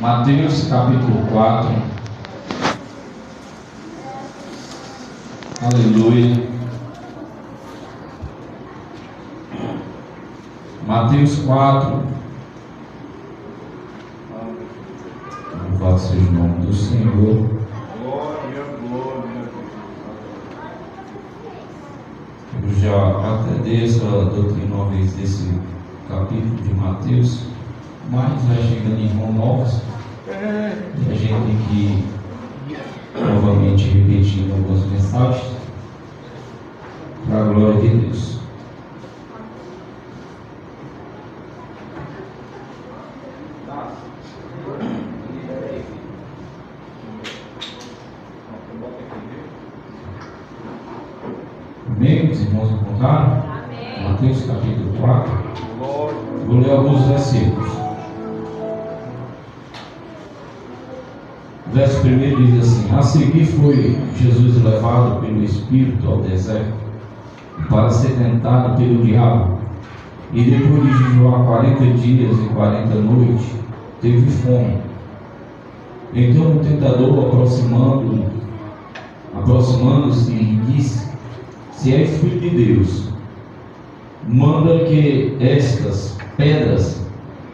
Mateus capítulo 4. Aleluia. Mateus 4. Louvado seja o nome do Senhor. Glória, glória. Eu já até dei essa doutrina uma vez desse capítulo de Mateus, mas vai chegando irmãos novos e a gente tem que novamente repetir algumas mensagens para a glória de Deus. Amém? Os irmãos encontraram? Amém. Mateus capítulo 4. Glória. Vou ler alguns versículos. O verso 1 diz assim: A seguir foi Jesus levado pelo Espírito ao deserto para ser tentado pelo diabo, e depois de jejuar 40 dias e 40 noites, teve fome. Então o tentador, aproximando-se, lhe disse: Se és filho de Deus, manda que estas pedras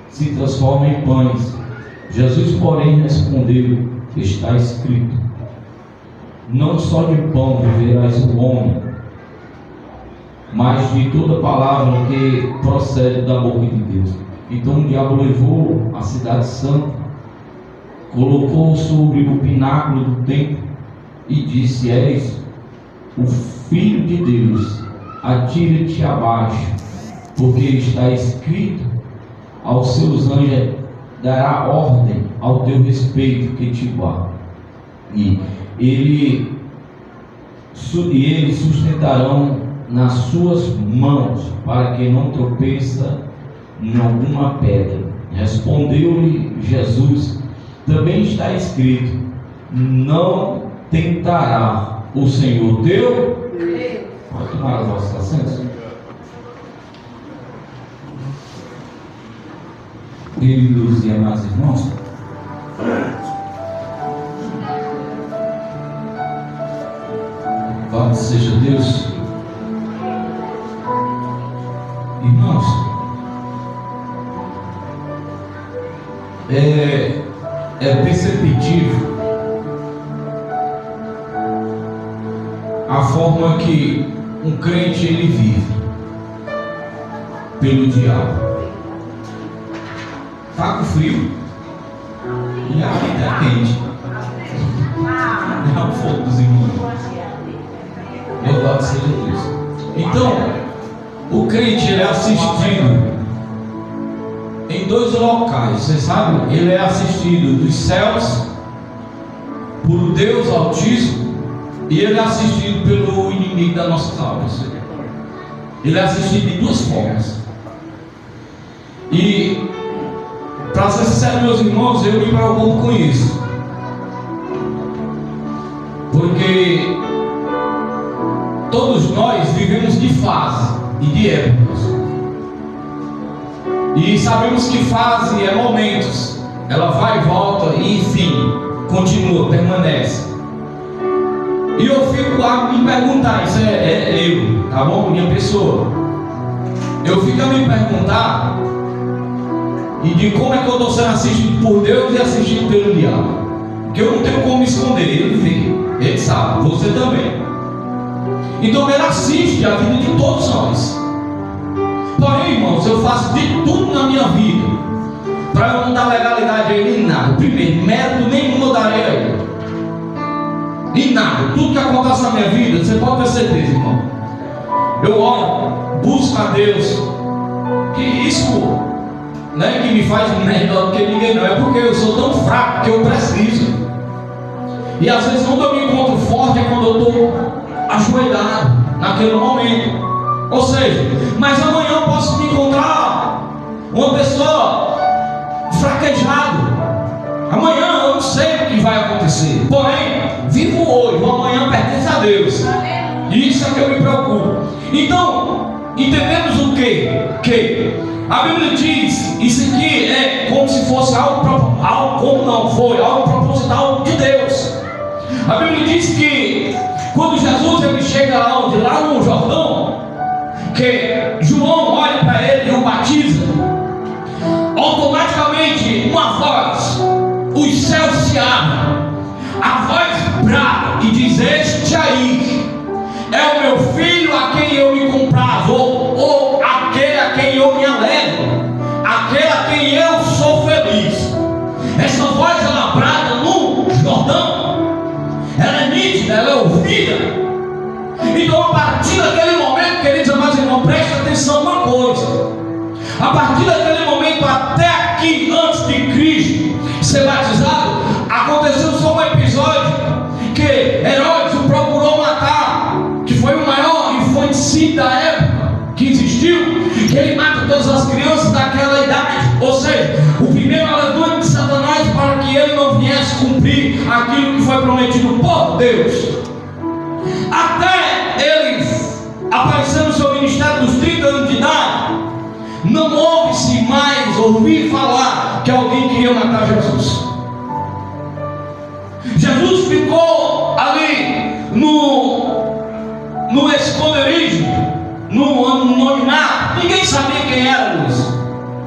se transformem em pães. Jesus, porém, respondeu: Está escrito: Não só de pão viverás o homem, mas de toda palavra que procede da boca de Deus. Então o diabo levou a cidade santa, colocou sobre o pináculo do templo e disse: És o Filho de Deus, atira-te abaixo, porque está escrito: aos seus anjos dará ordem ao teu respeito que te guarda, e eles sustentarão nas suas mãos, para que não tropeça em alguma pedra. Respondeu-lhe Jesus: Também está escrito: Não tentará o Senhor teu. Pode tomar as vossas assentos. Queridos e amados irmãos, louvado seja Deus. Irmãos, é perceptível a forma que um crente ele vive pelo diabo. Está com frio e a vida é quente. É o fogo dos irmãos. Louvado seja Deus. Então, o crente ele é assistido em dois locais. Você sabe? Ele é assistido dos céus por Deus Altíssimo, e ele é assistido pelo inimigo das nossas almas. Ele é assistido de duas formas. E, para ser sincero, meus irmãos, eu me preocupo com isso, porque todos nós vivemos de fase e de épocas, e sabemos que fase é momentos, ela vai e volta e enfim, continua, permanece. E eu fico a me perguntar, isso é eu, tá bom? Minha pessoa. Eu fico a me perguntar e de como é que eu estou sendo assistido por Deus e assistido pelo diabo. Porque eu não tenho como me esconder, ele vê, ele sabe, você também. Então ele assiste a vida de todos nós. Porém, irmãos, eu faço de tudo na minha vida para eu não dar legalidade a ele em nada. Primeiro, mérito nenhum eu darei a ele. Em nada, tudo que acontece na minha vida, você pode ter certeza, irmão. Eu oro, busco a Deus. Que isso, né, que me faz melhor do que ninguém, não. É porque eu sou tão fraco que eu preciso. E às vezes quando eu me encontro forte é quando eu estou ajoelhado naquele momento. Ou seja, mas amanhã eu posso me encontrar uma pessoa fraquejada. Amanhã eu não sei o que vai acontecer. Porém, vivo hoje, o amanhã pertence a Deus. E isso é que eu me preocupo. Então, entendemos o quê? Que a Bíblia diz, isso aqui é como se fosse algo como A Bíblia diz que quando Jesus ele chega lá no Jordão, que João olha para ele e o batiza, automaticamente uma voz, os céus se abrem, a voz brada e diz: este aí é o meu filho a quem eu me comprazo, ou aquele a quem eu me alegro, aquele a quem eu sou feliz. Essa voz ela brada no Jordão, ela é nítida, ela é ouvida. Então a partir daquele momento, queridos amados irmãos, preste atenção uma coisa: a partir daquele momento até aqui, antes de Cristo ser batizado, aconteceu só um episódio que Herodes o procurou matar, que foi o maior infanticídio da época que existiu, que ele mata todas as crianças daquela idade, ou seja, o primeiro aleluia de Satanás, para que ele não viesse cumprir aquilo que foi prometido por Deus. Até ele aparecer no seu ministério dos 30 anos de idade, não houve-se mais ouvir falar que alguém queria matar Jesus. Jesus ficou ali no esconderijo, no anonimato. Ninguém sabia quem era Luiz.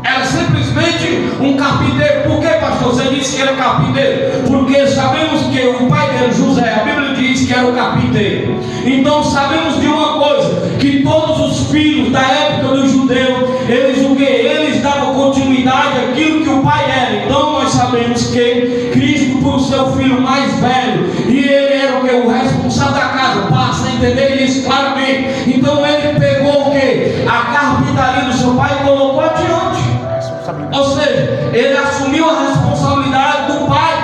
Era simplesmente um carpinteiro. Por que, pastor? Você disse que era carpinteiro? Porque sabemos que o pai dele, José, a Bíblia diz que era o carpinteiro. Então sabemos de uma coisa: que todos os filhos da época dos judeus, eles davam continuidade àquilo que o pai era. Então nós sabemos que Cristo, por seu filho mais velho, e ele era o que? O responsável da casa. Passa a entender isso claramente. Então ele pegou o que? A carpintaria do seu pai e colocou adiante. Ou seja, ele assumiu a responsabilidade do pai.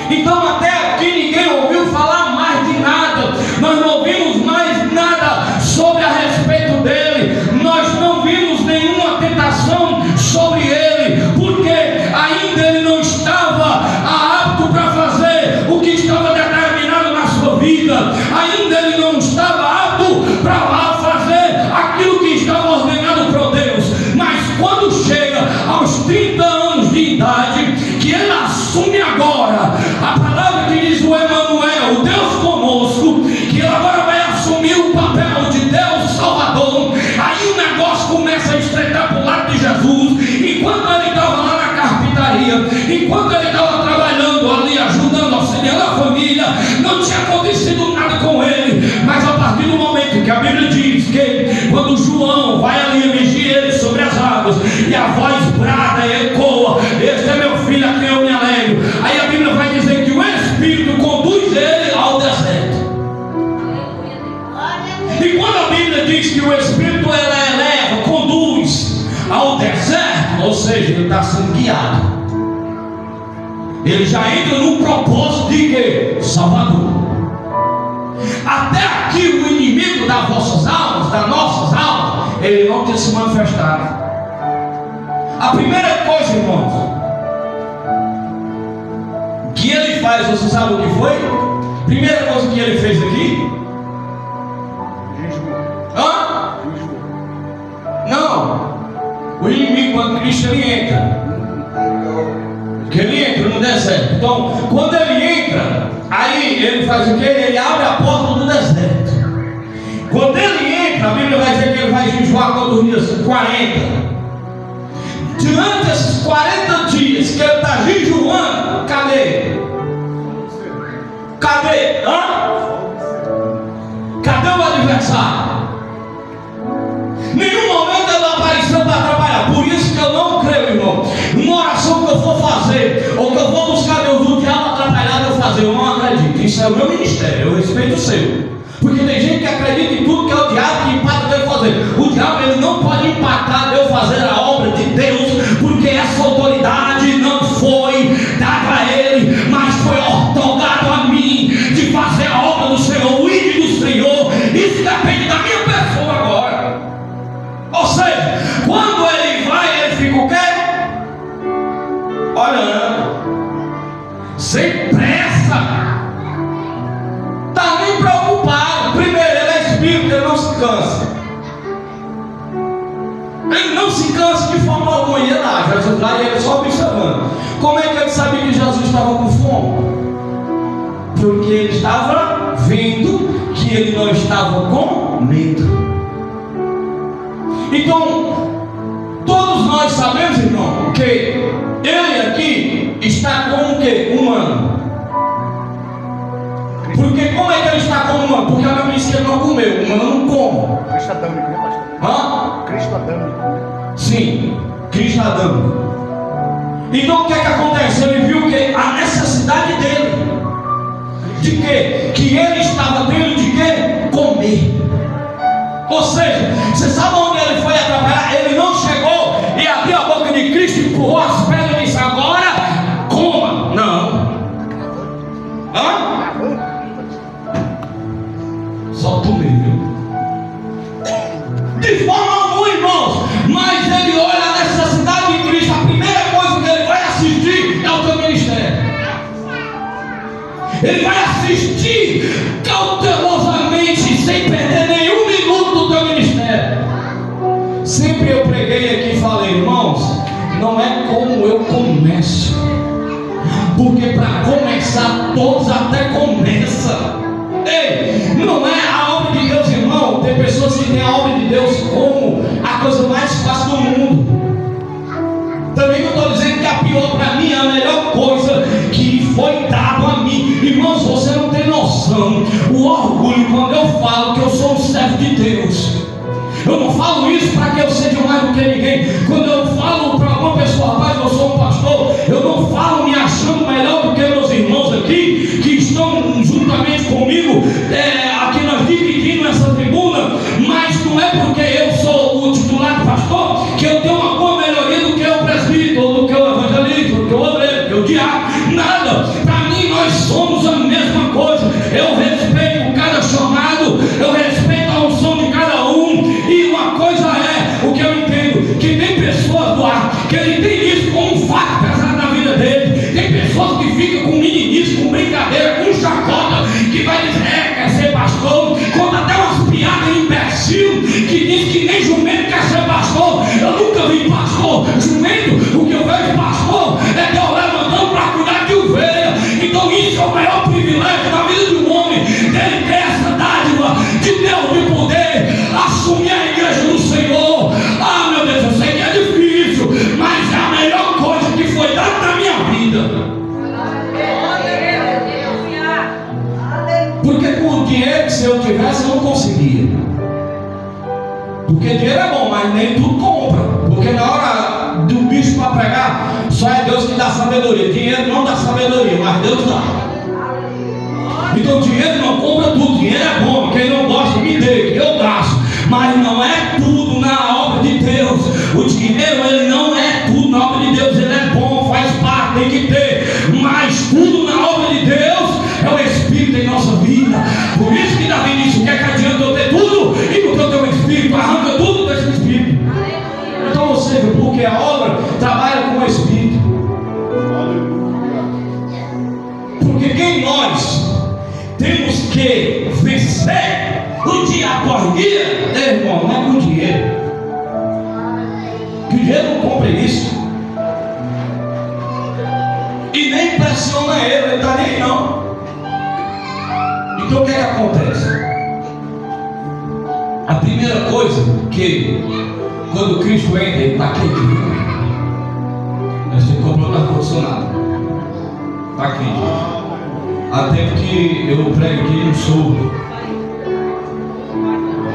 Então até aqui ninguém ouviu falar mais de nada. Nós não ouvimos mais nada sobre a respeito dele. Nós não vimos nenhuma tentação sobre ele, porque ainda ele não estava apto para fazer o que estava determinado na sua vida. Ainda ele não estava apto para fazer aquilo que estava ordenado por Deus. Mas quando chega aos 30 anos de idade, que ele assume agora a palavra que diz o Emanuel, o Deus conosco, que ele agora vai assumir o papel de Deus Salvador. Aí o negócio começa a estreitar para o lado de Jesus. Enquanto ele estava lá na carpintaria, enquanto ele estava trabalhando ali, ajudando, auxiliando a família, não tinha acontecido nada com ele. Mas a partir do momento que a Bíblia diz que quando João vai ali ungir ele sobre as águas, e a voz brada e ecoa: este é meu filho a quem eu me alegro. Aí a Bíblia vai dizer que o Espírito conduz ele ao deserto. E quando a Bíblia diz que o Espírito eleva, conduz ao deserto, ou seja, ele está sendo guiado. Ele já entra no propósito de quê? Salvador. Até aqui o inimigo das vossas almas, das nossas almas, ele não tem se manifestado. A primeira coisa, irmãos, que ele faz, você sabe o que foi? Primeira coisa que ele fez aqui? Hã? Não. O inimigo, quando Cristo ele entra, que ele entra no deserto. Então, quando ele entra, aí ele faz o que? Ele abre a porta do deserto. Quando ele entra, a Bíblia vai dizer que ele vai jejuar quantos dias? 40. Durante esses 40 dias que ele está jejuando, cadê? Cadê? Hã? Cadê o adversário? Nenhum momento ele apareceu para trabalhar. Por isso que eu não creio, irmão, uma oração que eu for fazer, ou que eu vou buscar Deus, o diabo atrapalhado eu fazer, eu não acredito. Isso é o meu ministério, eu respeito o seu. Porque tem gente que acredita em tudo que é o diabo que empata Deus fazer. O diabo ele não pode empatar Deus fazer a obra de Deus, porque essa autoridade não foi dada a ele, mas foi otorgado a mim, de fazer a obra do Senhor, o ídolo do Senhor. Isso depende da minha pessoa agora. Ou seja, quando ele vai, ele fica o quê? Olhando, sem pressa. Está nem preocupado. Primeiro, ele é espírito, ele não se cansa. Ele não se cansa de forma alguma. Ia lá, Jesus lá e ele só observando. Como é que ele sabia que Jesus estava com fome? Porque ele estava vendo que ele não estava com medo. Então, todos nós sabemos, irmão, que ele aqui está como o quê? Humano. Porque como é que ele está como humano? Porque a Bíblia diz que ele não comeu, o humano não come. Cristo adâmico, né, pastor? Hã? Cristo adâmico. Sim, Cristo adâmico. Então o que é que acontece? Ele viu que a necessidade dele, de quê? Que ele estava tendo de quê? Comer. Ou seja, você sabe onde ele foi atrapalhar? Ele não chegou e abriu a boca de Cristo, empurrou as pedras e disse: agora coma. Não. Hã? Só tu mesmo. De forma alguma, irmãos. Mas ele olha a necessidade de Cristo. A primeira coisa que ele vai assistir é o teu ministério. Ele vai assistir cautelosamente, sem perder nenhum minuto do teu ministério. Sempre eu preguei aqui e falei: irmãos, não é como eu começo, porque para começar todos até começam. Ei, não é a obra de Deus, irmão. Tem pessoas que têm a obra de Deus como a coisa mais fácil do mundo. Também eu estou dizendo que a pior para mim é a melhor coisa que foi dado a mim. Irmãos, você não tem noção o orgulho quando eu falo que eu sou um servo de Deus. Eu não falo isso para que eu seja mais do que ninguém. Quando eu falo para uma pessoa: rapaz, eu sou um pastor, eu não falo me achando melhor do que meus irmãos aqui, que estão juntamente comigo, aqui nós dividimos essa tribuna. Mas não é porque eu sou o titular do pastor que eu tenho uma boa melhoria do que o presbítero, ou do que o evangelista, ou do que o obreiro, do que o diácono. Nada. Para mim nós somos a mesma coisa. Eu respeito cada chamado, eu respeito a unção de cada um. E uma coisa é o que eu entendo: que tem pessoas do ar que ele tem isso como um fato pesado na vida dele. Tem pessoas que ficam com meninice, com brincadeira, com chacota, que vai dizer: quer ser pastor. Conta até umas piadas imbecil que diz que nem jumento quer ser pastor. Eu nunca vi pastor jumento. O que eu vejo pastor é Deus levantando para cuidar de ovelha. Então isso é o maior privilégio da vida de um homem, dele ter essa dádiva de Deus, de poder assumir a igreja do Senhor. Ah, meu Deus, eu sei que é difícil, mas é a melhor coisa que foi dada na minha vida. Porque com o dinheiro que se eu tivesse eu não conseguia. Porque dinheiro é bom, mas nem tudo compra. Porque na hora do bicho para pregar, só é Deus que dá sabedoria. Dinheiro não dá sabedoria, mas Deus dá. Então dinheiro não compra tudo. Dinheiro é bom, quem não gosta me dê, que eu gasto. Mas não é tudo na obra de Deus. O dinheiro, ele não é tudo na obra de Deus. Ele é bom, faz parte, tem que ter. Mas tudo na obra de Deus é o Espírito em nossa vida. Por isso que Davi disse: o que é que adianta eu ter tudo e porque eu tenho o Espírito? Arranca tudo desse Espírito. Então, ou seja, porque a obra trabalha com o Espírito. Porque quem nós temos que vencer o dia após dia, irmão, não é com dinheiro. Que o dinheiro não compra isso. E nem pressiona ele está nem não. Então o que é que acontece? A primeira coisa que, quando Cristo entra, ele está quente. Nós compramos ar-condicionado. Está quente. Há tempo que eu prego aqui no sul.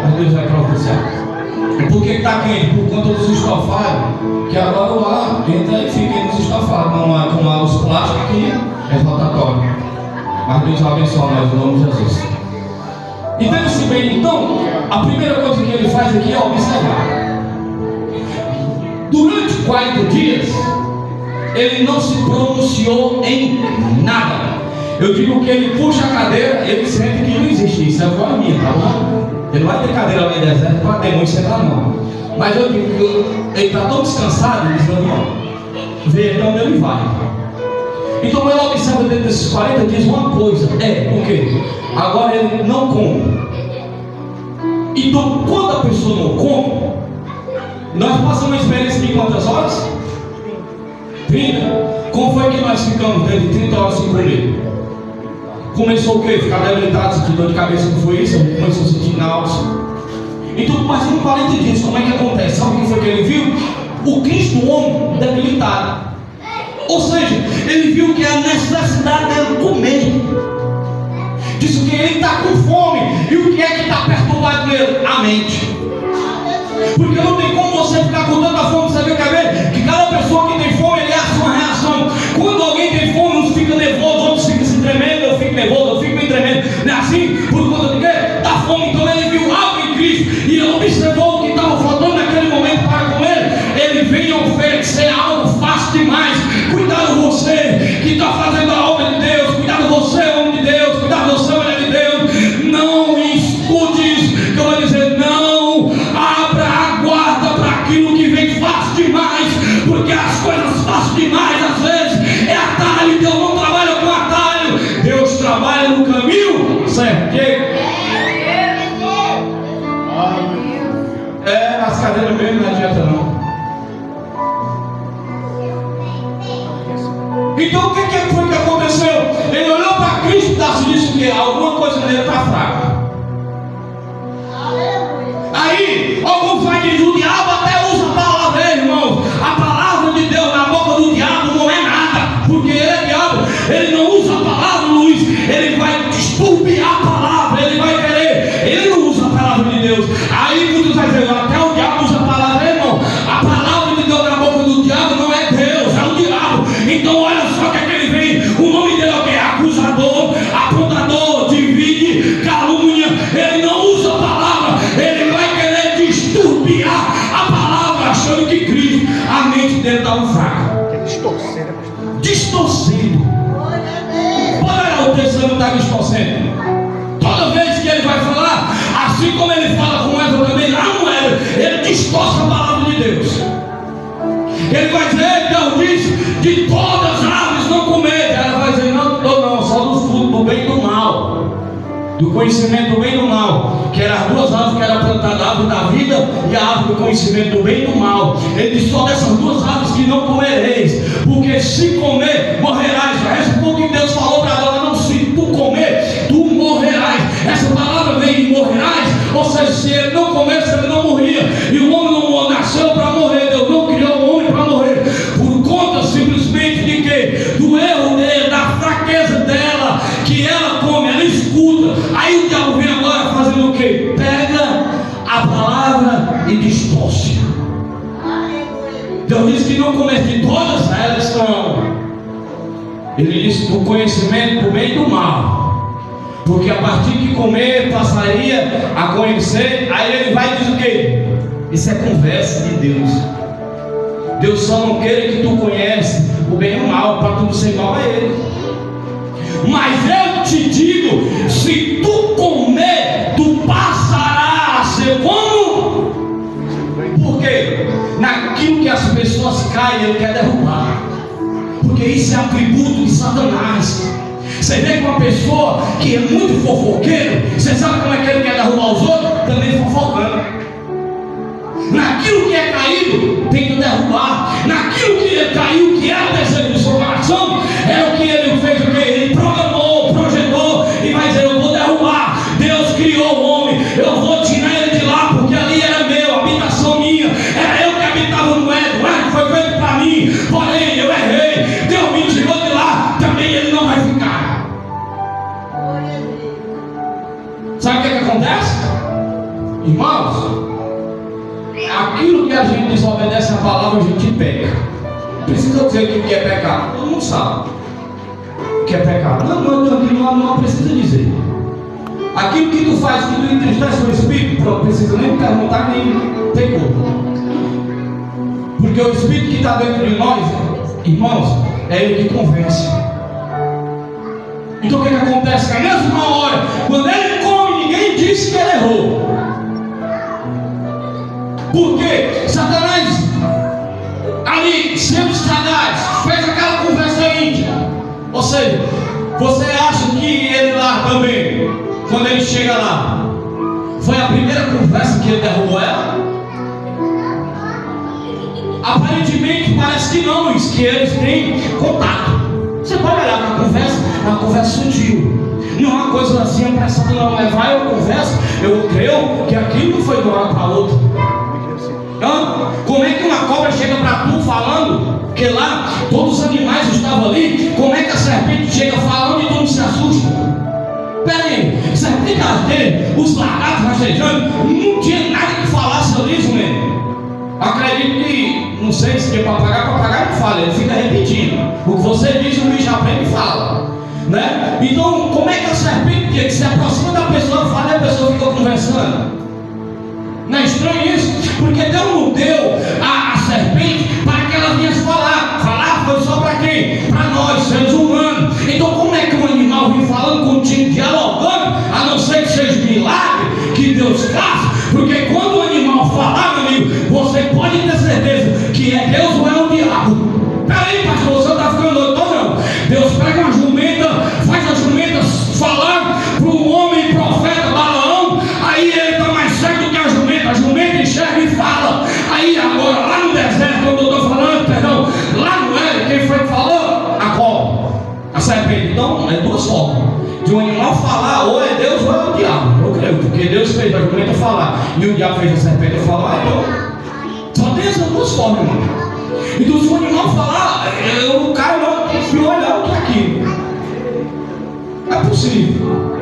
Mas Deus vai providenciar. Por que está quente? Por conta dos estofados. Que agora o ar entra e fica nos estofados. Não é como os plásticos que é rotatório. Mas Deus vai abençoar nós em nome de Jesus. Entenda-se bem, então, a primeira coisa que ele faz aqui é observar. Durante 40 dias, ele não se pronunciou em nada. Eu digo que ele puxa a cadeira, ele sente que não existe. Isso é a minha, tá bom? Ele não vai ter cadeira ali no deserto para demônio sentar, não. Mas eu digo que ele está tão descansado, ele diz: não, vê então onde ele vai. Então ele observa dentro desses 40 dias uma coisa: por quê? Agora ele não come. Então quando a pessoa não come, nós passamos uma experiência de quantas horas? 30. Como foi que nós ficamos dentro de 30 horas sem comer? Começou o quê? Ficar debilitado, sentir dor de cabeça, não foi isso? Começou a sentir náusea. Então, mas em 40 dias, como é que acontece? Sabe o que foi que ele viu? O Cristo, homem, debilitado. Ou seja, ele viu que a necessidade dele comer. Disse que ele está com fome. E o que é que está perturbado nele? A mente. Porque não tem como você ficar com tanta fome. Você quer ver? Que cada pessoa que tem fome, ele acha uma reação. Quando alguém tem fome, uns ficam nervosos, outros ficam se tremendo. Eu fico nervoso, eu fico me tremendo. Não é assim? Por conta de quê? Da fome. Então ele viu algo em Cristo. E ele observou o que estava faltando naquele momento para comer. Ele veio oferecer algo fácil demais. Cuidado você que está fazendo a obra de Deus. Cuidado você, homem de Deus. Cuidado você, mulher de Deus. Não escute isso que eu vou dizer. Não abra a guarda para aquilo que vem fácil demais. Porque as coisas fáceis demais às vezes é atalho. Deus não trabalha com atalho. Deus trabalha no caminho certo. As cadeiras mesmo não adianta não. Então o que foi que aconteceu? Ele olhou para Cristo e disse que alguma coisa nele está fraca. Aí, alguns vai dizer, o diabo até usa a palavra, irmãos. A palavra de Deus na boca do diabo não é nada. Porque ele é diabo, ele não usa a palavra, Luiz. Ele vai desturbiar a palavra, ele vai querer. Ele não usa a palavra de Deus. Aí muitos vai dizer, até o diabo usa a palavra, irmão. A palavra de Deus na boca do diabo não é Deus, é o diabo. Então olha só que ele vem. O nome dele é o que? Acusador, apontador, divide, calúnia. Ele não usa a palavra. Ele vai querer disturbiar a palavra, achando que Cristo, a mente dele estava fraca. Quer distorcer, né? Distorcendo. Olha o texto que está distorcendo. Toda vez que ele vai falar, assim como ele fala com Eva também, lá não é, ele distorce a palavra de Deus. Ele vai dizer, Deus diz, de todas as árvores não comer. Ela vai dizer, não, só do fruto do bem e do mal. Do conhecimento do bem e do mal. Que eram as duas árvores que eram plantadas, a árvore da vida e a árvore do conhecimento do bem e do mal. Ele diz, só dessas duas árvores que não comereis. Porque se comer, morrerás. Essa foi o que Deus falou para ela, não, se tu comer, tu morrerás. Essa palavra vem de morrerás. Ou seja, se ele não comesse, ele não morria. E o homem não nasceu para morrer. Deus não criou o homem para morrer. Por conta simplesmente de quê? Do erro dele, da fraqueza dela, que ela come, ela escuta. Aí o diabo vem agora fazendo o quê? Pega a palavra e distorce. Deus diz que não comece de todas elas, não. Ele diz do conhecimento do bem e do mal. Porque a partir que comer, passaria a conhecer. Aí ele vai e diz o quê? Isso é conversa de Deus. Deus só não quer que tu conheces o bem e o mal, para tu ser igual a ele. Mas eu te digo, se tu comer, tu passarás a ser como? Por quê? Naquilo que as pessoas caem, ele quer derrubar. Porque isso é atributo de Satanás. Você vê que uma pessoa que é muito fofoqueiro, você sabe como é que ele quer derrubar os outros? Também fofocando. Naquilo que é caído, tem que derrubar. Naquilo que caiu, que é o desejo do seu coração, é o que ele fez, o que ele programou, projetou, e vai dizer, eu vou derrubar. Deus criou o homem, eu vou tirar ele de lá, porque ali era meu, habitação minha, era eu que habitava no Éden, o Éden foi feito para mim, porém eu errei, Deus me tirou de lá, também ele não vai ficar. Sabe o que acontece? Irmãos, aquilo que a gente desobedece a palavra, a gente peca. Não precisa dizer que o que é pecado, todo mundo sabe o que é pecado. Não precisa dizer. Aquilo que tu faz, que tu entristece o Espírito, pronto, precisa nem perguntar, nem pecou. Porque o Espírito que está dentro de nós, irmãos, é ele que convence. Então o que acontece? Na mesma hora, quando ele come, ninguém disse que ele errou. Porque Satanás, ali, sendo sagaz, fez aquela conversa íntima. Ou seja, você acha que ele lá também, quando ele chega lá, foi a primeira conversa que ele derrubou ela? Aparentemente parece que não, Luiz, que eles têm contato. Você pode olhar para a conversa, uma conversa sutil. Não é uma coisa assim apressada, não. É vai, eu converso, eu creio que aquilo não foi de uma hora para outra. Como é que uma cobra chega para tu falando? Porque lá todos os animais estavam ali. Como é que a serpente chega falando e todo mundo se assusta? Pera aí, serpente dele, os lagartos rastejando, não tinha nada que falasse ali, mesmo. Acredito que, não sei se é papagaio não fala, ele fica repetindo. O que você diz, o bicho aprende e fala, né? Então, como é que a serpente que se aproxima da pessoa fala e a pessoa fica conversando? Não é estranho isso? Porque Deus não deu a serpente para que ela viesse falar. Falar foi só para quem? Para nós, seres humanos. Então como é que um animal vem falando contigo, dialogando, a não ser que seja milagre que Deus faz? Porque quando o animal falar, meu amigo, você pode ter certeza que é Deus ou é o diabo. Peraí, pastor, você está ficando doido ou não? Deus pega uma jumenta, faz a jumenta falar para o homem profeta Balaão, aí ele está mais certo do que a jumenta enxerga e fala. Aí agora, lá no deserto, onde eu estou falando, perdão, lá no Éden, quem foi que falou? A cobra, a serpente. Então, é duas formas de um animal falar, ou é Deus ou é o diabo. Eu creio, porque Deus fez a jumenta falar e o diabo fez a serpente falar. Então, só tem essas duas formas, irmão. Então, se o animal falar, o cara não tem que olhar o que é aquilo. É possível.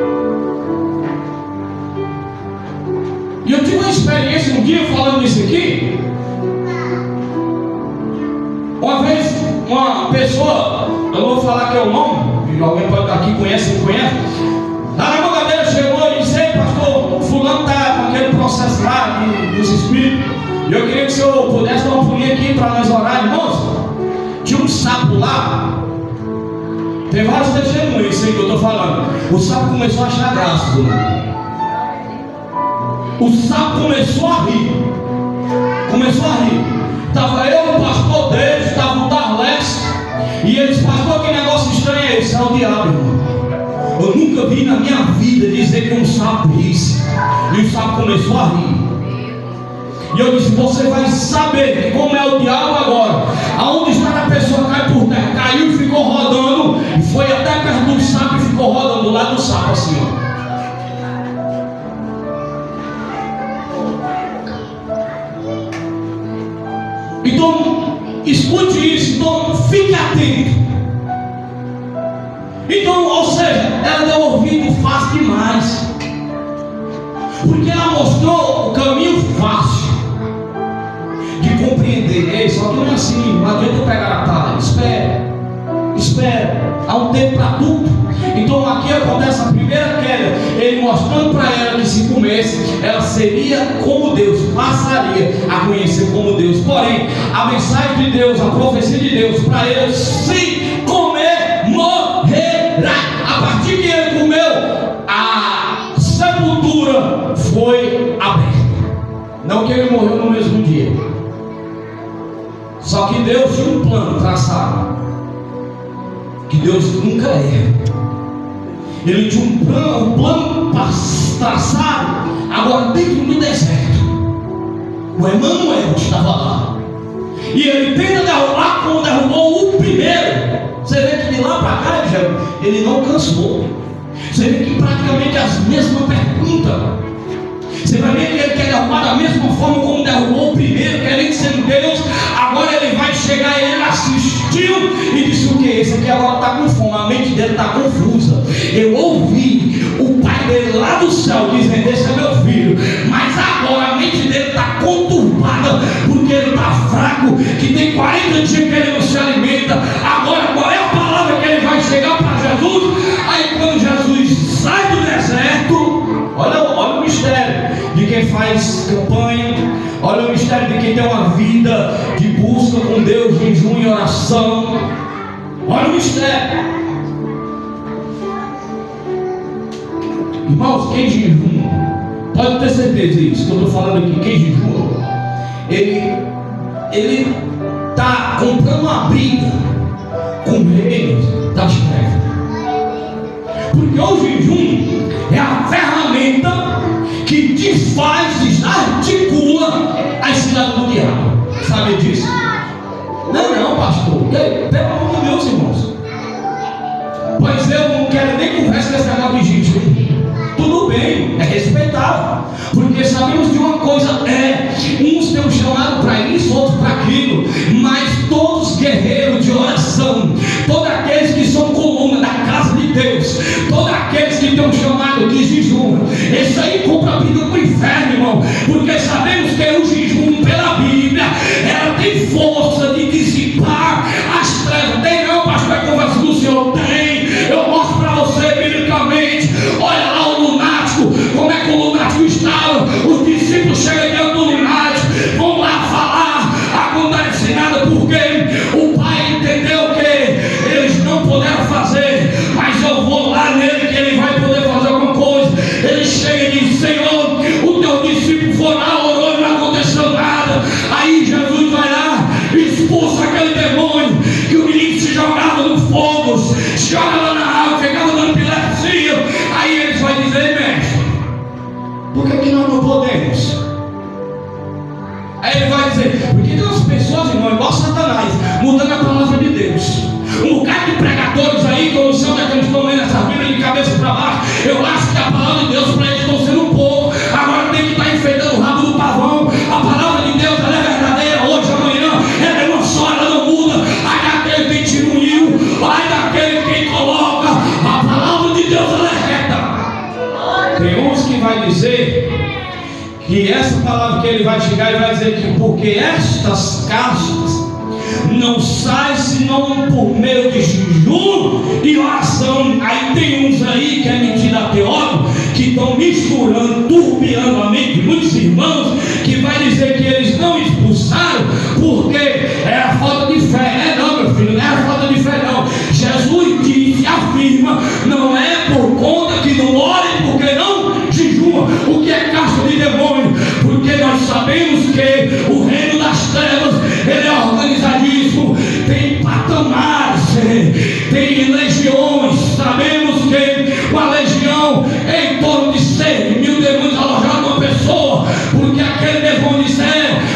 E eu tive uma experiência um dia falando disso aqui. Uma vez, uma pessoa, eu não vou falar que é o nome, alguém pode estar aqui, conhece, não conhece. Lá na bancadeira chegou e disse: ei, pastor, o fulano está com aquele processo lá dos espíritos. E eu queria que o senhor pudesse dar uma pulinha aqui para nós orar, irmãos. Tinha um sapo lá. Tem vários testemunhos, isso aí que eu estou falando. O sapo começou a achar graça, né? O sapo começou a rir. Estava eu, o pastor deles, estava o Darlex. E eles: pastor, que negócio estranho é esse? É o diabo, irmão. Eu nunca vi na minha vida dizer que um sapo risse. E o sapo começou a rir. E eu disse: você vai saber como é o diabo agora. Aonde está a pessoa cai por terra, caiu e ficou rodando. E foi até perto do sapo e ficou rodando do lado do sapo assim, ó. Então, escute isso. Então, fique atento. Então, ou seja, ela deu ouvido fácil demais. Porque ela mostrou o caminho fácil de compreender. Ei, só que não é assim. Não adianta pegar a talha. Espera. Há um tempo para tudo. Então aqui acontece a primeira queda. Ele mostrando para ela que se comesse, ela seria como Deus, passaria a conhecer como Deus. Porém, a mensagem de Deus, a profecia de Deus para ele: se comer, morrerá. A partir que ele comeu, a sepultura foi aberta. Não que ele morreu no mesmo dia. Só que Deus tinha um plano traçado. Que Deus nunca erra. Ele tinha um plano traçado. Agora dentro do deserto, o Emanuel estava lá. E ele tenta derrubar como derrubou o primeiro. Você vê que de lá para cá, ele não cansou. Você vê que praticamente as mesmas perguntas. Você vai ver que ele quer derrubar da mesma forma como derrubou o primeiro, querendo ser Deus. Agora ele vai chegar e ele assistiu e disse: o que? Esse aqui agora está com fome, a mente dele está confusa. Eu ouvi o pai dele lá do céu dizendo: esse é meu filho. Mas agora a mente dele está conturbada, porque ele está fraco, que tem 40 dias que ele não se alimenta. Agora qual é a palavra que ele vai chegar para Jesus? Aí quando Jesus sai do deserto, olha o mistério de quem faz campanha. Olha o mistério de quem tem uma vida de busca com Deus, jejum e oração. Olha o mistério. Irmãos, quem jejum, pode ter certeza disso que eu estou falando aqui. Quem jejum, ele está comprando uma briga com o rei das trevas. Porque o jejum é a ferramenta que desfaz, desarticula as ciladas do diabo. Sabe disso? Não, pastor. Pelo amor de Deus, irmãos. Pois eu não quero porque sabemos de uma coisa, uns têm um chamado para isso, outros para aquilo, mas todos guerreiros de oração, todos aqueles que são coluna da casa de Deus, todos aqueles que têm um chamado de jejum, esse aí compra briga com o inferno, irmão, porque sabemos que o jejum pela Bíblia, ela tem força de dissipar as trevas. Tem não, pastor, é conversa do Senhor? Tem. Eu mostro para você biblicamente. Olha lá o lunático, como é que o lunático estava. Os discípulos chegam diante do lunático, vão lá falar, acontece nada, porque o pai entendeu que eles não puderam fazer, mas eu vou lá nele que ele vai poder fazer alguma coisa. Ele chega e diz: Senhor, o teu discípulo foi lá, orou e não aconteceu nada. Aí Jesus vai lá, expulsa aquele demônio, que o menino se jogava no fogo, se jogava na água, ficava dando epilepsia. Aí eles vão dizer: mestre, por que nós não podemos? Aí ele vai dizer: porque tem umas pessoas, irmão, igual Satanás, mudando a palavra de Deus. Um bocado de pregadores aí, que eu não sei onde é que eles estão lendo essa Bíblia de cabeça para baixo. Eu acho que a palavra de Deus para eles estão sendo um pouco. Agora tem que estar enfeitando o rabo do pavão. A palavra de Deus, ela é verdadeira, hoje, amanhã, ela é uma só, ela não muda. Ai daquele que tira um rio, ai daquele que coloca. A palavra de Deus, ela é reta. Tem uns que vai dizer que essa palavra que ele vai chegar e vai dizer que porque estas caixas não sai senão por meio de jejum e oração. Aí tem uns aí que é mentira teórica, que estão misturando, turbiando a mente de muitos irmãos, que vai dizer que eles não expulsaram porque é a falta de fé. Não, meu filho, não é a falta de fé não. Jesus disse, afirma, não é por conta que não orem, porque não jejuma. O que é caixa de demônio? Porque nós sabemos que o reino das trevas, ele é organizadíssimo, tem patamares, tem legiões. Sabemos que uma legião é em torno de 100.000 demônios alojados numa pessoa, porque aquele demônio diz: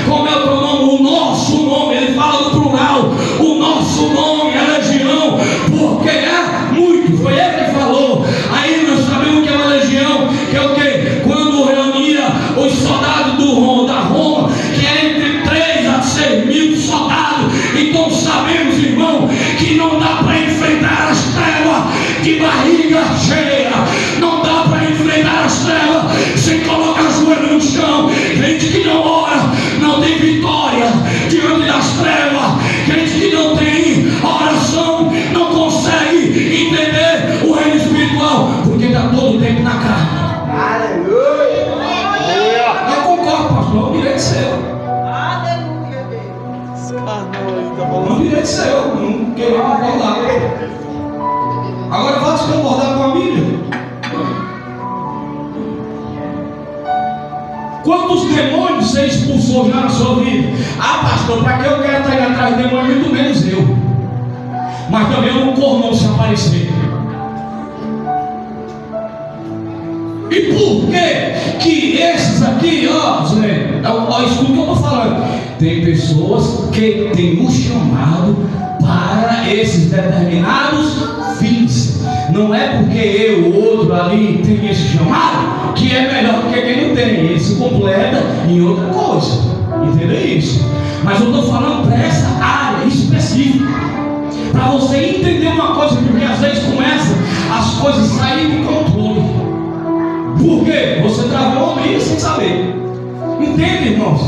como é o teu nome? O nosso nome. Ele fala no plural, o nosso nome é legião, porque é muito. Foi ele que falou. Aí nós sabemos que é uma legião, que é o que? Quando reunia os soldados da Roma, que é entre 3 a 6.000 soldados. Então sabemos, irmão, que não dá para enfrentar as trevas de barriga cheia. Não dá para enfrentar as trevas sem colocar o joelho no chão. Gente que não ora não tem vitória diante das trevas. Gente que não tem oração não consegue entender o reino espiritual, porque está todo o tempo na carne. Aleluia! Eu concordo, pastor, é um direito seu. Não direito seu, não queria concordar. Agora vá se concordar com a Bíblia. Quantos demônios você expulsou já na sua vida? Ah, pastor, para que eu quero estar indo atrás de demônio? Muito menos eu. Mas também eu não corro não se aparecer. E por que esses aqui, ó, escuta o que eu estou falando. Tem pessoas que têm um chamado para esses determinados fins. Não é porque eu, o outro ali, tem esse chamado, que é melhor do que quem não tem. Ele se completa em outra coisa. Entendeu isso? Mas eu estou falando para essa área específica, para você entender uma coisa, porque às vezes começa as coisas saírem do controle. Por quê? Você travou uma briga sem saber. Entende, irmãos?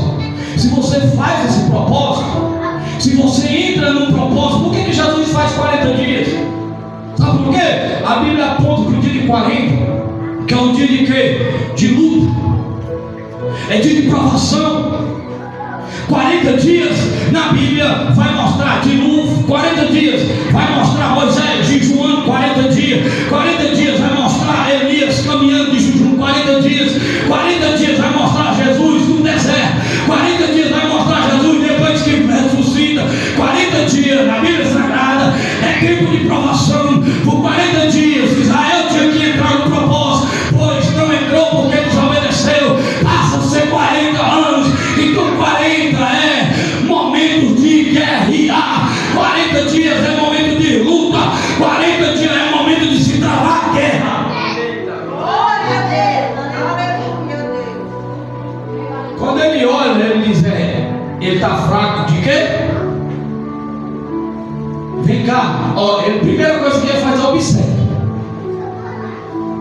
Se você faz esse propósito, se você entra num propósito, por que Jesus faz 40 dias? Sabe por quê? A Bíblia aponta para o dia de 40, que é um dia de quê? De luta, é dia de provação. 40 dias na Bíblia vai mostrar de novo. 40 dias vai mostrar Moisés jejuando 40 dias. 40 dias vai mostrar Elias caminhando de jejum 40 dias. 40 dias vai mostrar Jesus no deserto. 40 dias vai mostrar Jesus depois que ressuscita. 40 dias na Bíblia Sagrada é tempo de provação. Por 40 dias Israel tinha que entrar no propósito, pois não entrou porque desobedeceu. Passa a ser 40 anos. Então 40 é momento de guerrear. 40 dias é momento de luta. está fraco de quê? Vem cá, ó, a primeira coisa que ele faz é observar.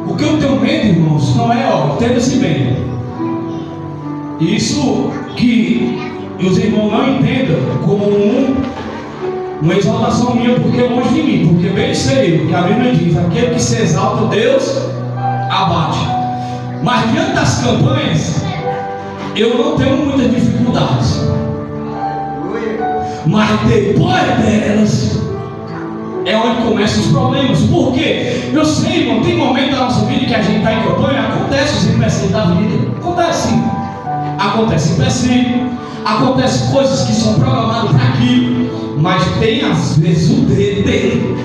O que eu tenho medo, irmãos, não é, ó, entenda-se bem. Isso que os irmãos não entendam como uma exaltação minha, porque é longe de mim, porque bem sei que a Bíblia diz: aquele que se exalta, Deus abate. Mas diante das campanhas, eu não tenho muitas dificuldades. Mas depois delas é onde começam os problemas. Por quê? Eu sei, irmão, tem momentos da nossa vida que a gente está em campanha, acontece os empecilhos da vida. Acontece sim. Acontece empecilho, acontece coisas que são programadas para aquilo, mas tem às vezes o dedo dele.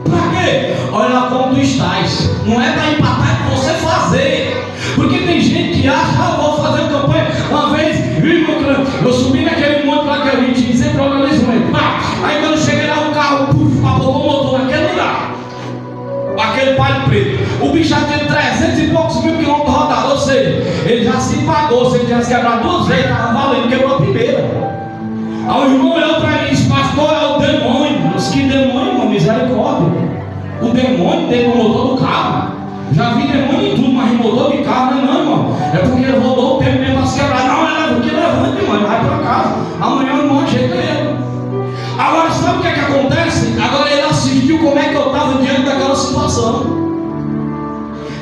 Para quê? Olha lá como tu estás. Não é para empatar, é para você fazer. Porque tem gente que acha: vou fazer campanha. Uma vez, irmão, eu subi naquele monte lá que a gente sempre organiza um ele. Aí quando eu cheguei lá, o carro apagou o motor naquele lugar. Aquele palho preto. O bicho já tinha 300 e poucos mil quilômetros rodados. Ou seja, ele já se pagou. Se ele tivesse quebrado 2 vezes, estava valendo, quebrou a primeira. Aí o irmão olhou para mim e disse: pastor, é o demônio. Disse: que demônio, irmão? Misericórdia. O demônio dentro do motor do carro. Já vi demônio em tudo, mas em motor de carro não, irmão. É porque ele rodou o tempo mesmo para se quebrar. Não, é porque levanta, irmão. Ele vai para casa. Amanhã o irmão ajeita ele. Agora, sabe o que é que acontece? Agora ele assistiu como é que eu estava diante daquela situação.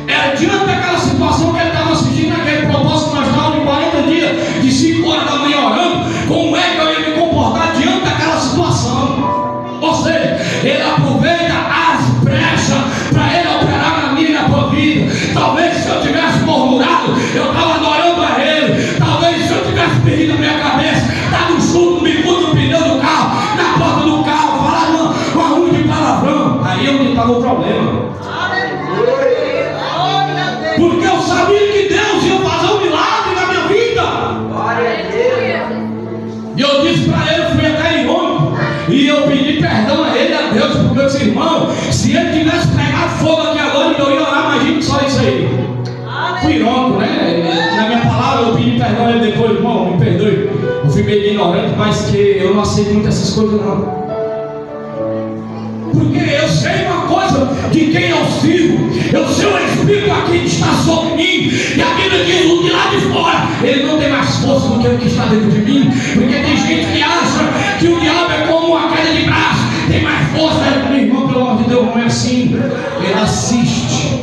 Era diante daquela situação que ele estava assistindo, aquele propósito que nós estávamos em 40 dias, de 5 horas da manhã orando. Como é que eu ia me comportar diante daquela situação? Ou seja, ele aproveita as brechas para ele operar na minha e na tua vida. Talvez se eu tivesse murmurado, eu estava adorando a ele. Talvez se eu tivesse perdido a minha cabeça, dado um chute no bicudo no pneu do carro, na porta do carro, falando uma rua de palavrão. Aí é onde estava o problema. Porque eu sabia que Deus ia fazer um milagre na minha vida. E eu disse para ele, fui até irônico, e eu pedi perdão a ele, a Deus, porque eu disse: irmão, se ele tivesse pegado fogo aqui agora, eu ia orar, imagine só isso aí. Fui irônico, né? Na minha palavra eu pedi perdão a ele depois: irmão, me perdoe, eu fui bem ignorante, mas que eu não aceito muito essas coisas não. Porque eu sei uma coisa de quem eu sirvo. Eu sei o Espírito aqui que está sobre mim. E a Bíblia diz: o de lá de fora, ele não tem mais força do que o que está dentro de mim. Porque tem gente que acha que o diabo é como uma queda de braço, tem mais força. Meu irmão, pelo amor de Deus, não é assim. Ele assiste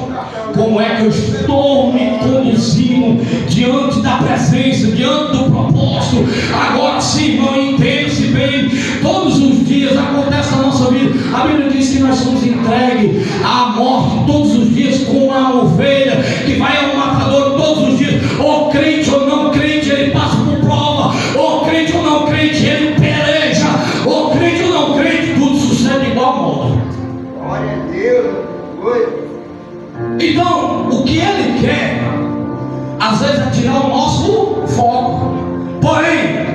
como é que eu estou me conduzindo diante da presença, diante do propósito. Agora sim, irmão, entenda-se bem. Todos os dias acontece na nossa vida. A Bíblia diz que nós somos entregues à morte todos os dias, como uma ovelha que vai ao matador todos os dias. Ou crente ou não crente, ele passa por prova. Ou crente ou não crente, ele peleja. Ou crente ou não crente, tudo sucede de igual modo. Glória a Deus. Oi. Então, o que ele quer, às vezes, é tirar o nosso foco. Porém,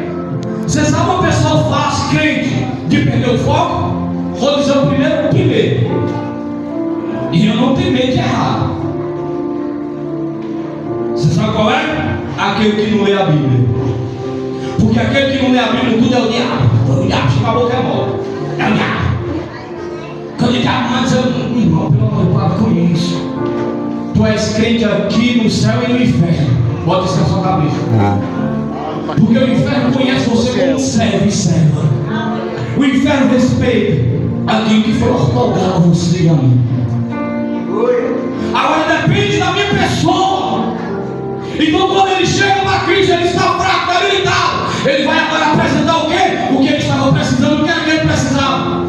você sabe uma pessoa fácil, crente, de perder o foco? Vou dizer o primeiro. E eu não tenho medo de errar. Você sabe qual é? Aquele que não lê a Bíblia. Porque aquele que não lê a Bíblia, tudo é o diabo. O diabo chega a boca é moda. É o diabo. Quando o diabo manda, irmão, pelo amor de Deus, com isso. Tu és crente aqui no céu e no inferno. Bota isso na sua cabeça. Porque o inferno conhece você como servo e serva. O inferno respeita aquilo que foi ortogado a você e a mim. Agora depende da minha pessoa. Então quando ele chega para Cristo, ele está fraco, está limitado. Ele vai agora apresentar o quê? O que ele estava precisando, o que era que ele precisava.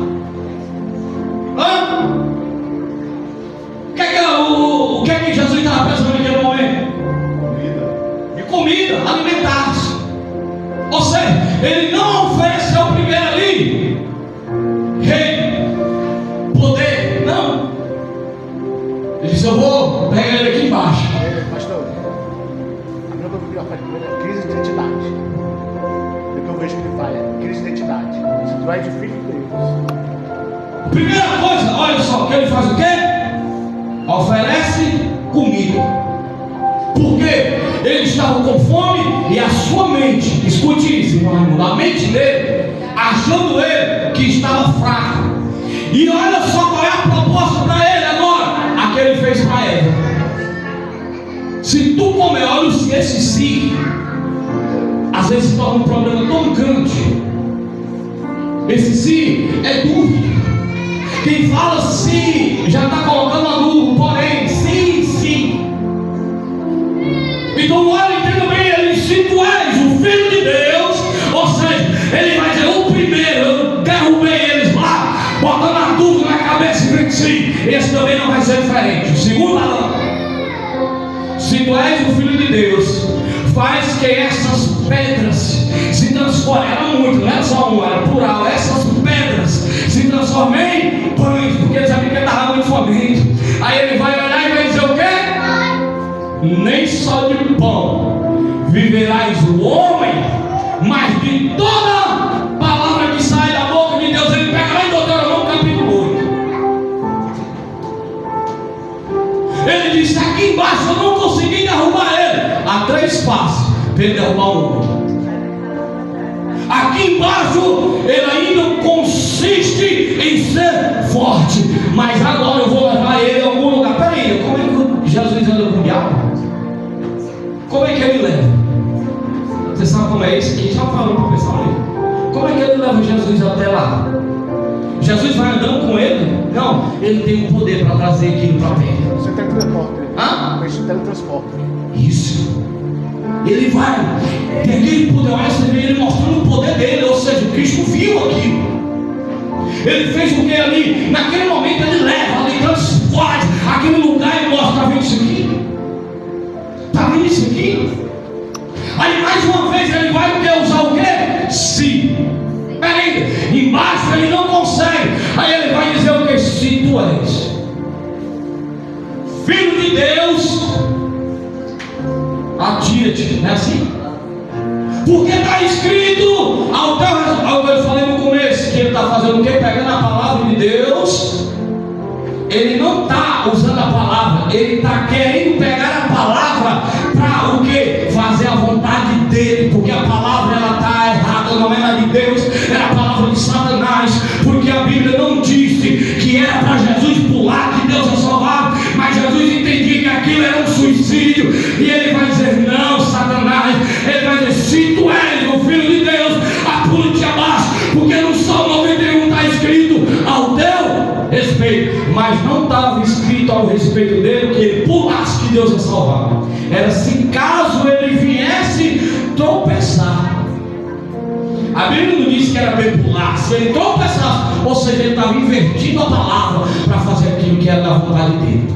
O que é que Jesus estava precisando naquele momento? Comida, alimentar-se. Ou seja, ele não ofereceu primeiro ali rei, poder, não. Ele disse: eu vou pegar ele aqui embaixo. Pastor, a minha Bíblia faz primeiro crise de identidade. O que eu vejo que ele fala é crise de identidade. Se tu és de filho de Deus. Primeira coisa, olha só, que ele faz o quê? Oferece comida. Porque ele estava com fome e a sua mente, escute isso, irmão, a mente dele, achando ele que estava fraco. E olha só qual é a proposta para ele agora, a que ele fez para Eva. Se tu comer, olha esse si, às vezes se torna um problema tão grande. Esse si é dúvida. Quem fala sim já está colocando a dúvida, porém, sim, sim. Então olha, entenda bem, ele, se tu és o Filho de Deus, ou seja, ele vai dizer, o primeiro, eu derrubei eles lá, botando a dúvida na cabeça e frente sim. Esse também não vai ser diferente. O segundo, se tu és o Filho de Deus, faz que essas pedras se transformem, era muito, não era só um, era plural, essas pedras se transformem em pães, porque ele sabia que ele estava muito faminto. Aí ele vai olhar e vai dizer o quê? Nem só de pão viverás o homem, mas de toda palavra que sai da boca de Deus. Ele pega lá em Deuteronômio capítulo 8. Ele disse, aqui embaixo eu não consegui derrubar ele. Há 3 passos para ele derrubar o homem. Aqui embaixo ele ainda consiste em ser forte, mas agora eu vou levar ele a algum lugar. Peraí, como é que Jesus anda com o diabo? Como é que ele leva? Você sabe como é isso? Quem já falou para o pessoal ali? Como é que ele leva Jesus até lá? Jesus vai andando com ele? Não, ele tem o poder para trazer aquilo para perto. Você teletransporta. Hã? Você teletransporta. Isso. Ele vai ter aquele poder. Olha, você vê ele mostrando o poder dele. Ou seja, Cristo viu aquilo. Ele fez o que ali? Naquele momento ele leva, ele transporta aquele lugar e mostra, está vendo isso aqui? Está vendo isso aqui? Aí mais uma vez ele vai usar o quê? Se. Peraí, embaixo ele não consegue. Aí ele vai dizer o que? Se tu és Filho de Deus, atira-te, não é assim? Porque está escrito ao teu, eu falei no começo que ele está fazendo o quê? Pegando a palavra de Deus. Ele não está usando a palavra, ele está querendo pegar a palavra para o quê? Fazer a vontade dele, porque a palavra ela está errada, não era de Deus, era a palavra de Satanás, porque a Bíblia não disse que era para Jesus pular, que Deus ia salvar, mas Jesus entendia que aquilo era um suicídio, e ele vai dizer, não, Satanás, ele vai dizer, se tu és o Filho de Deus, apula-te abaixo, porque no Salmo 91 está escrito ao teu respeito, mas não estava escrito ao respeito dele que ele pulasse, que Deus ia salvar. Era se caso ele viesse tropeçar. A Bíblia não disse que era para ele pular, se ele tropeçasse, ou seja, ele estava invertindo a palavra para fazer aquilo que era da vontade dele.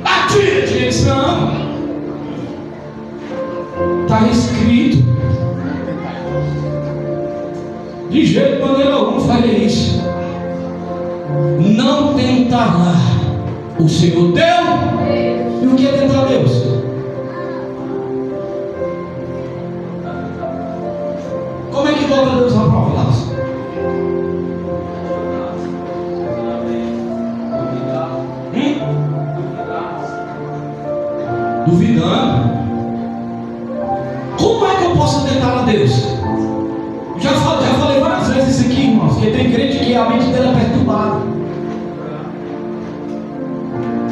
Atira-te, ele disse, não, está escrito. De jeito de maneira alguma faria isso. Não tentará o Senhor teu. E o que é tentar Deus? Como é que bota Deus na prova, Lázaro? Duvidando. Como é que eu posso tentar a Deus? Já falei várias vezes isso aqui, irmãos, que tem crente que a mente dele é perturbada.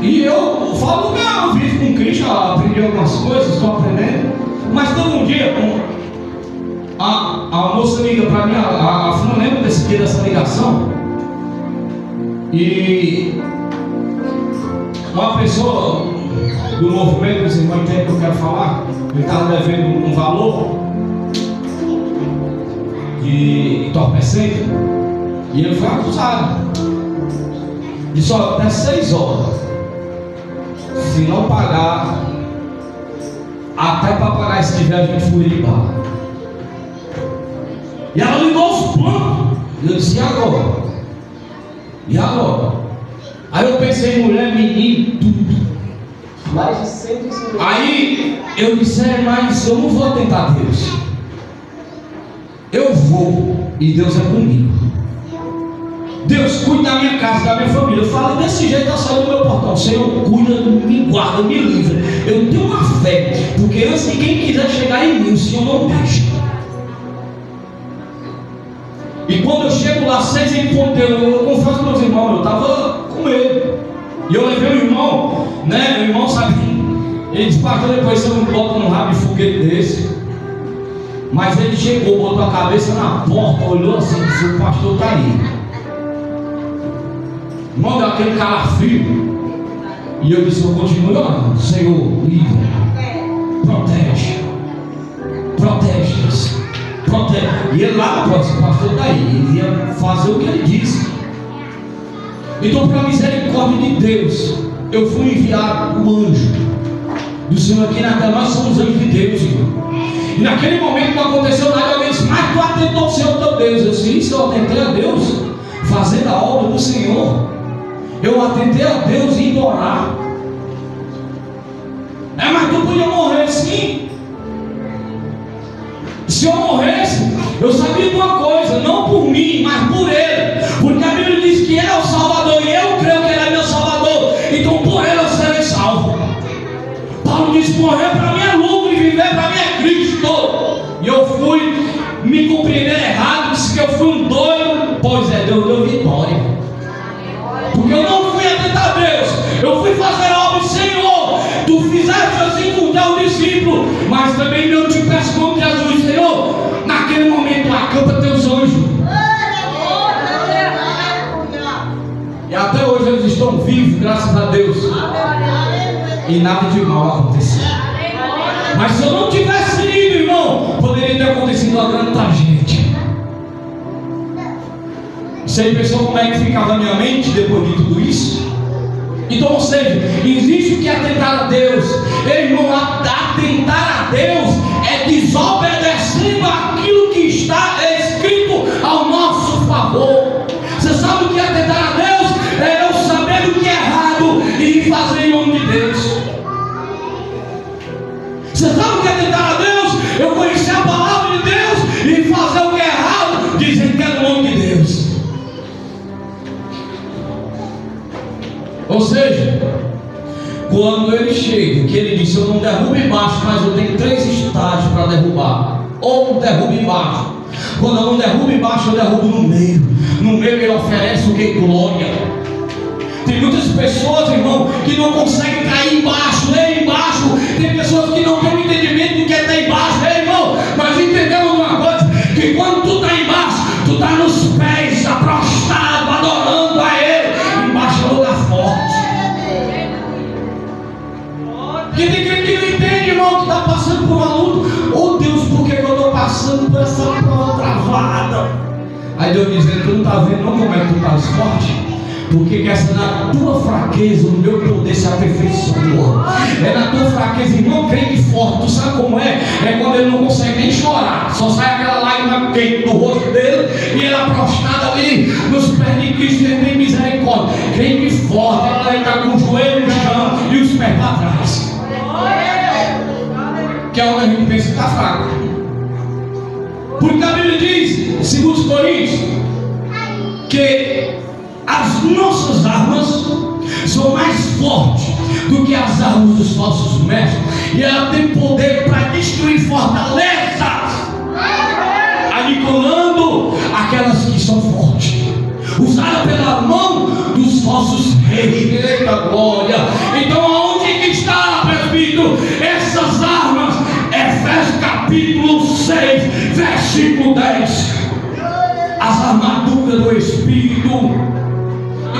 E eu falo que eu vivo com Cristo, aprendi algumas coisas, estou aprendendo. Mas todo um dia, a moça liga para mim, a Fran lembra desse dia, dessa ligação? E uma pessoa do movimento, esse irmão entende que eu quero falar, ele estava devendo um valor de entorpecente, e ele foi acusado. Disse, olha, até 6 horas. Se não pagar, até para pagar se tiver, a gente furia de barra. E ela ligou os planos. Eu disse, e agora? E agora? Aí eu pensei em mulher, menino, tudo. Mais de 150. Aí eu disse, mas eu não vou tentar Deus. Eu vou, e Deus é comigo. Deus cuida da minha casa, da minha família. Eu falo desse jeito, eu saio do meu portão. Senhor, cuida, me guarda, me livra. Eu tenho uma fé, porque antes de quem quiser chegar em mim, o Senhor não deixa. E quando eu chego lá 6 em ponto, eu confesso para os irmãos, eu estava com ele. E eu levei o irmão, né? O irmão sabe, ele disse, pastor, depois você não bota num rabo de foguete desse. Mas ele chegou, botou a cabeça na porta, olhou assim, disse, o pastor está aí. Irmão, deu aquele calafrio. E eu disse, eu continuo orando, Senhor, livre, protege, protege. E ele lá na próxima, o pastor está aí, ele ia fazer o que ele disse. Então, pela misericórdia de Deus, eu fui enviado o anjo do Senhor aqui na terra. Nós somos anjos de Deus, irmão. E naquele momento não aconteceu nada. Alguém disse, mas tu atentou ao Senhor teu Deus. Eu disse, isso, eu atentei a Deus, fazendo a obra do Senhor. Eu atentei a Deus indo orar. Mas tu podia morrer, sim. Se eu morresse, eu sabia de uma coisa, não por mim, mas por Ele, porque a Bíblia diz que Ele é o Salvador e eu creio que Ele é meu Salvador, então por Ele eu serei salvo. Paulo disse, morrer para mim é lucro e viver para mim é Cristo. E eu fui me compreender errado, disse que eu fui um doido. Pois é, Deus deu vitória, porque eu não fui atentar a Deus, eu fui fazer a obra do Senhor. Tu fizeste assim com o teu discípulo, mas também eu te peço como Jesus, Senhor, naquele momento acampa teus anjos. E até hoje eles estão vivos, graças a Deus, e nada de mal aconteceu. Mas se eu não tivesse ido, irmão, poderia ter acontecido uma grande tragédia. Você pensou como é que ficava a minha mente depois de tudo isso? Então, ou seja, existe o que é atentar a Deus. Irmão, atentar a Deus é desobedecendo aquilo que está escrito ao nosso favor. Você sabe o que é atentar a Deus? É eu saber o que é errado e fazer em nome de Deus. Você sabe o que é atentar a Deus? Eu conhecer a palavra de Deus e fazer o que é errado, dizendo que é no nome de Deus. Ou seja, quando ele chega, que ele disse, eu não derrubo embaixo, mas eu tenho 3 estágios para derrubar. Ou derrubo embaixo. Quando eu não derrubo embaixo, eu derrubo no meio. No meio ele oferece o que? Glória. Tem muitas pessoas, irmão, que não conseguem cair embaixo, nem embaixo. Tem pessoas que não têm o entendimento do que é estar embaixo, irmão. Mas entendemos uma coisa, que quando tu está embaixo, tu está nos pés, está prostrado, adorando a Ele. Embaixo é lugar forte. Que tem gente que não entende, irmão, que está passando por uma luta. Oh Deus, por que eu estou passando por essa prova travada? Aí Deus dizendo, tu não está vendo não como é que tu estás forte? Porque que essa na tua fraqueza, o meu poder se aperfeiçoa. É na tua fraqueza, irmão, crente forte. Tu sabe como é? É quando ele não consegue nem chorar. Só sai aquela lágrima quente do rosto dele e ele prostrado ali nos pés de Cristo. Ele tem misericórdia. Crente forte, ela está com o joelho no chão e os pés para trás. Que é onde a gente pensa que está fraco. Porque a Bíblia diz, segundo os Coríntios, que as nossas armas são mais fortes do que as armas dos falsos mestres, e ela tem poder para destruir fortalezas, aniquilando aquelas que são fortes, usada pela mão dos falsos reis. Eita glória! Então aonde que está, presbítero, essas armas? Efésios capítulo 6, versículo 10. As armaduras do Espírito.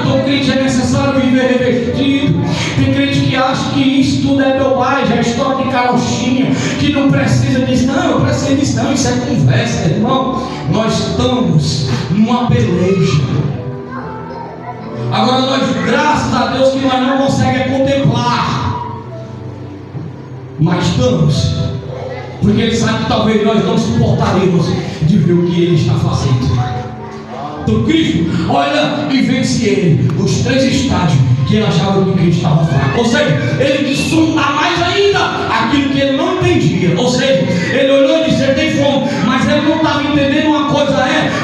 Então, crente, é necessário viver revestido. Tem crente que acha que isso tudo é bobagem, é história de carochinha, que não precisa disso. Não, eu preciso disso, não. Isso é conversa, irmão. Nós estamos numa peleja. Agora, nós, graças a Deus, que nós não conseguimos contemplar, mas estamos, porque Ele sabe que talvez nós não suportaremos de ver o que Ele está fazendo. Então Cristo olha e vence ele, os 3 estágios que ele achava que Cristo estava fraco. Ou seja, ele quis sondar mais ainda aquilo que ele não entendia. Ou seja, ele olhou e disse, ele tem fome, mas ele não estava entendendo uma coisa,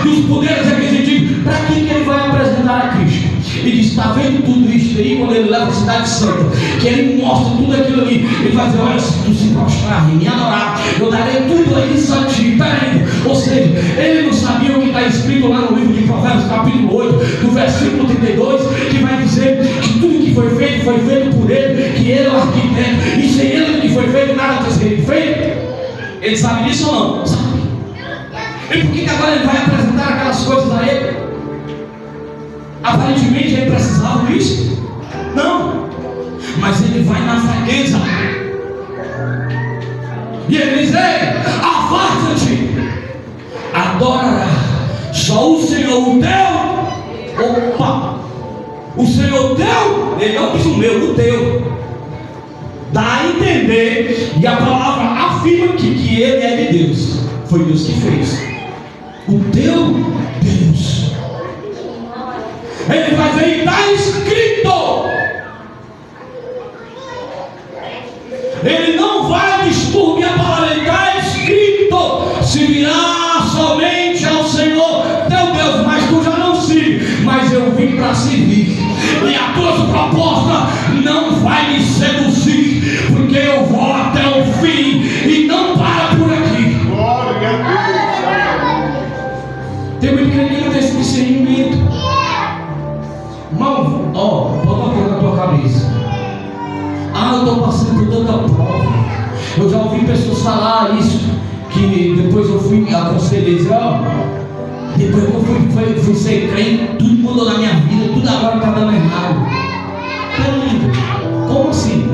dos poderes aquisitivos. Para que ele vai apresentar a Cristo? e diz: está vendo tudo isso aí? Quando ele leva a cidade santa, que ele mostra tudo aquilo ali, ele vai dizer: olha, se tu se prostrar e me adorar, eu darei tudo isso a ti. Peraí, ou seja, ele não sabia o que está escrito lá no livro de Provérbios, capítulo 8, do versículo 32, que vai dizer que tudo que foi feito por ele, que ele é o arquiteto, e sem ele que foi feito, nada vai ser feito. Ele sabe disso ou não? Sabe. E por que agora ele vai apresentar aquelas coisas a ele? Aparentemente ele precisava disso? Não. Mas ele vai na fraqueza. E ele diz: ei, afasta-te, adora só o Senhor o teu. Opa! O Senhor teu, ele não diz o meu, o teu. Dá a entender, e a palavra afirma que ele é de Deus. Foi Deus que fez. O teu Deus. Ele vai dizer: está escrito. Ele não vai distorcer a palavra. Ele está escrito: se virá somente ao Senhor teu Deus. Mas tu já não sirves, mas eu vim para servir. E a tua proposta não vai me seduzir, porque eu vou até o fim e não para por aqui. Glória a Deus. Tem muito crente que não tem esse discernimento. Irmão, bota uma coisa na tua cabeça. Eu estou passando por tanta prova. Eu já ouvi pessoas falar isso, que depois eu fui aconselhei, depois que eu fui ser crente, tudo mudou na minha vida, tudo agora está dando errado. Como assim?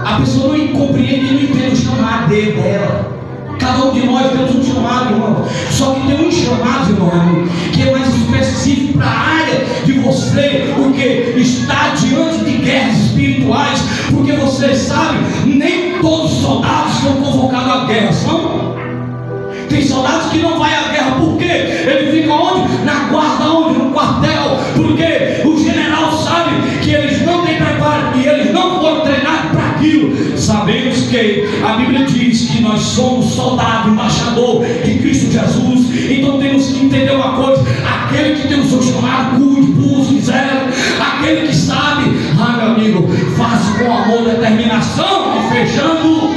A pessoa não compreende e não entende o chamado dela. Cada um de nós temos um chamado, irmão. Só que tem um chamado, irmão, que é mais específico para a área de você, porque está diante de guerras espirituais. Porque você sabe, nem todos os soldados são convocados à guerra, são? Tem soldados que não vai à guerra. Por quê? Ele fica onde? Na guarda, onde? No quartel. Porque o general sabe que eles não têm preparo e eles não foram treinados para aquilo. Sabemos que a Bíblia diz que nós somos soldado, embaixador de Cristo Jesus. Então temos que entender uma coisa: aquele que tem o seu chamado, cuide, busque, zero. Aquele que sabe, meu amigo, faça com amor, determinação e fechando.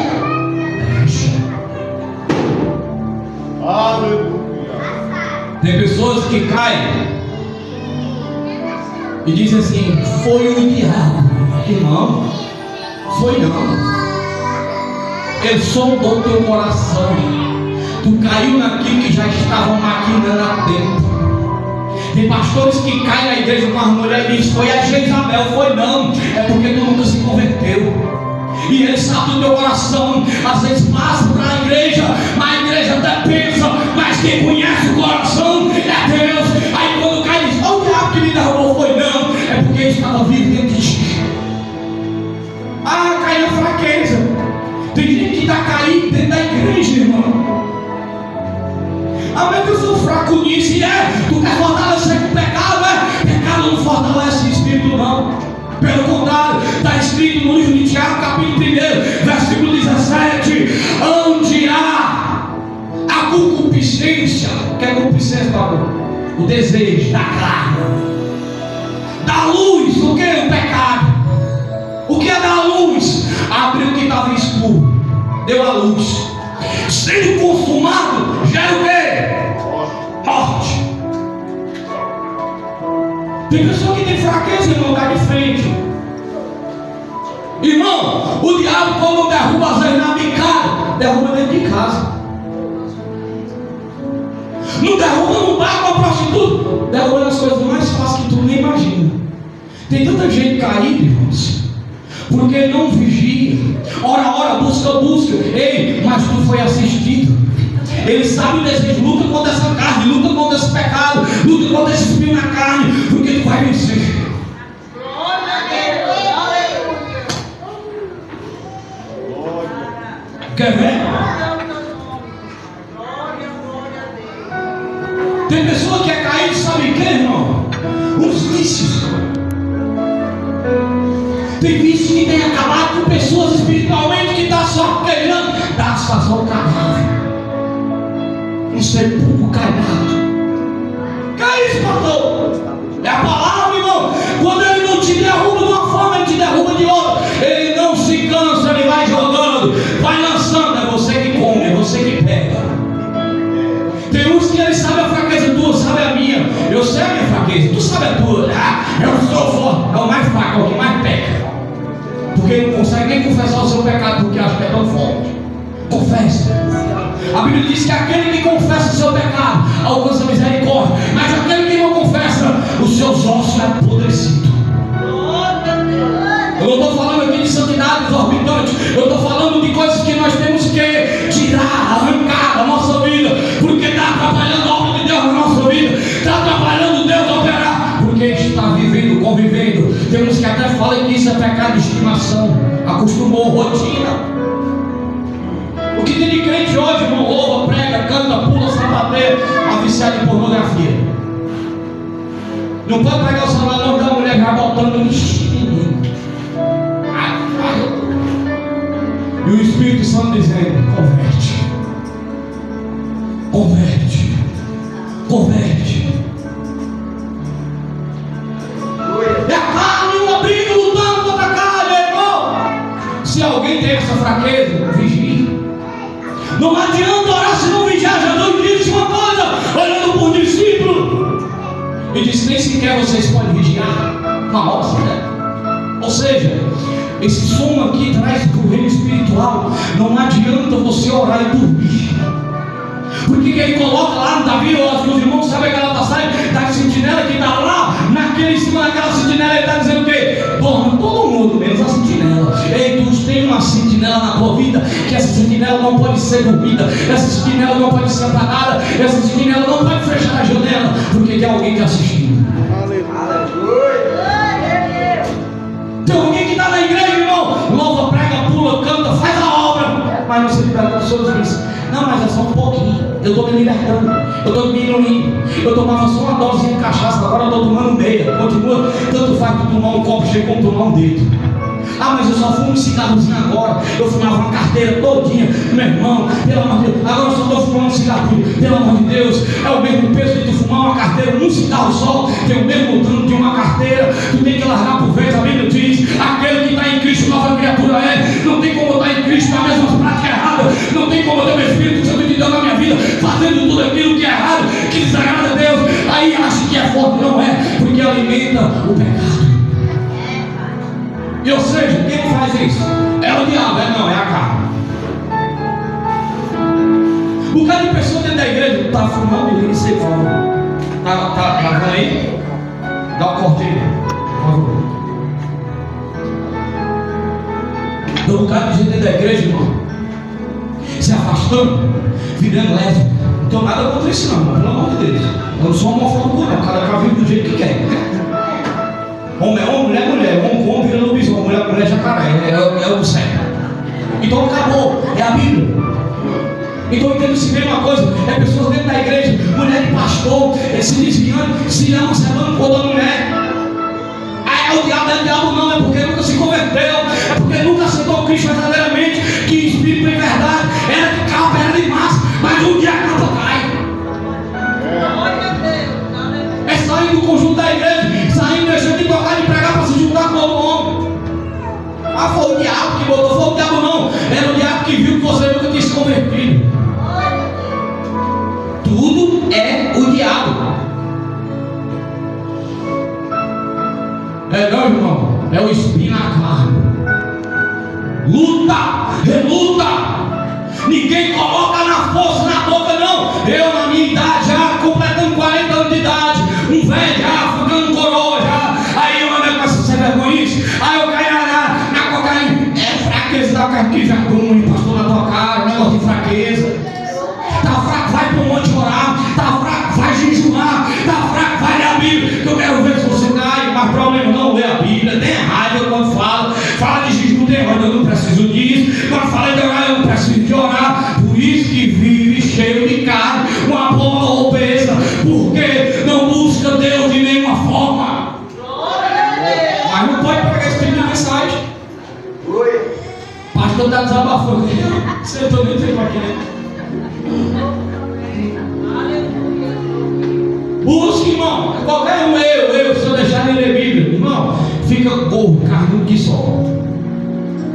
Aleluia. Tem pessoas que caem e dizem assim: foi o diabo. Irmão, foi não. Ele sondou teu coração. Tu caiu naquilo que já estava maquinando há tempo. Tem pastores que caem na igreja com as mulheres e dizem: foi a Jezabel. Foi não. É porque tu nunca se converteu. E ele sabe do teu coração. Às vezes passa para a igreja, mas a igreja até pensa, mas quem conhece o coração é Deus. Aí quando cai diz: o diabo que me derrubou. Foi não. É porque ele estava vivo dentro de ti. Cai na fraqueza. Tem gente que está caído dentro da igreja, irmão. Mas eu sou fraco nisso. E tu quer fortalecer com o pecado? Pecado não fortalece o espírito, não. Pelo contrário, está escrito no livro de Tiago, capítulo 1, versículo 17: onde há a concupiscência. O que é concupiscência, Paulo? O desejo da carne, da luz. O que é o pecado? O que é dar luz? Abriu o que estava escuro, deu a luz. Sendo consumado, gera o quê? Morte. Tem pessoa que tem fraqueza, irmão, dá de frente. Irmão, o diabo quando derruba às vezes na bicada, derruba dentro de casa. Não derruba no bar com a prostituta, derruba nas coisas mais fáceis que tu nem imagina. Tem tanta gente caída, irmãos, porque não vigia. Ora, busca. Ei, mas tu foi assistido. Ele sabe o desejo, luta contra essa carne, luta contra esse pecado, luta contra esse espinho na carne, porque tu vai vencer. Quer ver? Tem pessoa que é caída, sabe o que, irmão? Os vícios. Tem vícios que tem acabado com pessoas espiritualmente que está só querendo dar satisfação ao cadáver. Um sepulcro caiado. Que é isso, pastor? fraqueza. Tu sabe a tua, eu sou forte. É o mais fraco, é o que mais peca. Porque não consegue nem confessar o seu pecado porque acha que é tão forte. Confessa. A Bíblia diz que aquele que confessa o seu pecado alcança misericórdia, mas aquele que não confessa, os seus ossos é apodrecido. Eu não estou falando aqui de santidade exorbitante, eu estou falando de coisas que nós temos que tirar, arrancar da nossa vida, porque está atrapalhando a obra de Deus na nossa vida, está atrapalhando Deus a operar, porque está vivendo, convivendo. Temos que até falar que isso é pecado de estimação, acostumou, rotina. O que tem de crente hoje, irmão, louva, prega, canta, pula, sapateia, a viciada em pornografia. Não pode pegar o celular da mulher já botando no menino. E o Espírito Santo dizendo: converte, converte, converte. É a carne, uma briga lutando contra a carne, irmão. Se alguém tem essa fraqueza, vigie. Não adianta orar se não vigiar. Jesus disse uma coisa, olhando por discípulo, e disse: nem sequer vocês podem vigiar. Uma roça, né? Ou seja, esse som aqui traz para o reino espiritual. Não adianta você orar e dormir. Porque que ele coloca lá no Davi, os irmãos sabem aquela passagem da sentinela que está lá, em cima daquela sentinela, ele está dizendo o quê? Dorme todo mundo, menos a sentinela. Ei, tu tem uma sentinela na tua vida, que essa sentinela não pode ser dormida, essa sentinela não pode ser apagada, essa sentinela não pode fechar a janela, porque tem alguém te assistindo. Tem alguém que está na igreja, irmão, louva, prega, pula, canta, faz a obra, mas não se liberta dos seus vícios. Não, mas é só um pouquinho. Eu estou me libertando, eu estou me diminuindo. Eu tomava só uma dosinha de cachaça, agora eu estou tomando meia. Continua, tanto faz tu tomar um copo cheio como tomar um dedo. Ah, mas eu só fumo um cigarrozinho agora. Eu fumava uma carteira todinha, meu irmão, pelo amor de Deus. Agora eu só estou fumando um cigarrinho, pelo amor de Deus. É o mesmo peso de tu fumar uma carteira, um cigarro só, tem o mesmo dano de uma carteira. Tu tem que largar por vez. A Bíblia diz: aquele que está em Cristo, nova criatura é. Não tem como estar em Cristo na mesma prática errada. Não tem como ter o Espírito Santo de Deus na minha vida, fazendo tudo aquilo que é errado, que desagrada a Deus. Aí acha que é forte, não é, porque alimenta o pecado. E ou seja, quem faz isso? É o diabo, não, é a carne. O cara de pessoa dentro da igreja está fumando e não sei qual. Tá vendo aí? Dá um corte aí, por favor. Então o cara de gente dentro da igreja, irmão, se afastando, virando leve. Não tenho nada contra isso, não, pelo amor de Deus. Eu não sou homofóbico, não. Cada vive do jeito que quer. Homem é homem, mulher é mulher. Homem com homem vira lobisomem, mulher mulher jacaré. É o certo. Então acabou. É a Bíblia. Então eu entendo se bem uma coisa: é pessoas dentro da igreja, mulher de pastor, se desviando, se ama, se amando com outra mulher. É o diabo, não, é porque nunca se converteu, é porque nunca aceitou Cristo verdadeiramente, que espírito em verdade era de capa, era de massa, mas um dia a capa cai. É sair do conjunto da igreja, sair deixando de tocar, de pregar para se juntar com outro homem. Ah, foi o diabo que botou, foi o diabo não, era o diabo que viu que você nunca tinha se convertido. Tudo é o diabo. É não, irmão, é o espinho na carne. Luta, reluta. Ninguém coloca na força, na boca, não. Eu, na minha idade, já completando 40 anos de idade, um velho já, ficando coroa já. Aí eu ando com essa sem vergonhice. Aí eu caí na cocaína. É fraqueza da carne, que vergonha, pastor, na tua cara, negócio de fraqueza. Tá fraco, vai pro monte orar. Tá fraco, vai jejuar. Tá fraco, vai ler a Bíblia, que eu quero ver se você cai. Mas problema não, lê a Bíblia. Tem raiva quando fala de jejum, tem raiva, eu não preciso disso. Quando fala de orar, eu não preciso de orar. Por isso que vive cheio de carne, uma boa obesa, porque não busca Deus de nenhuma forma. Mas não pode pegar esse tipo de mensagem. Pastor está desabafando. Sentou nem tempo aqui, né? Busque, irmão. Qualquer um, se eu deixar ele ler Bíblia, irmão, fica gordo, carnudo que só.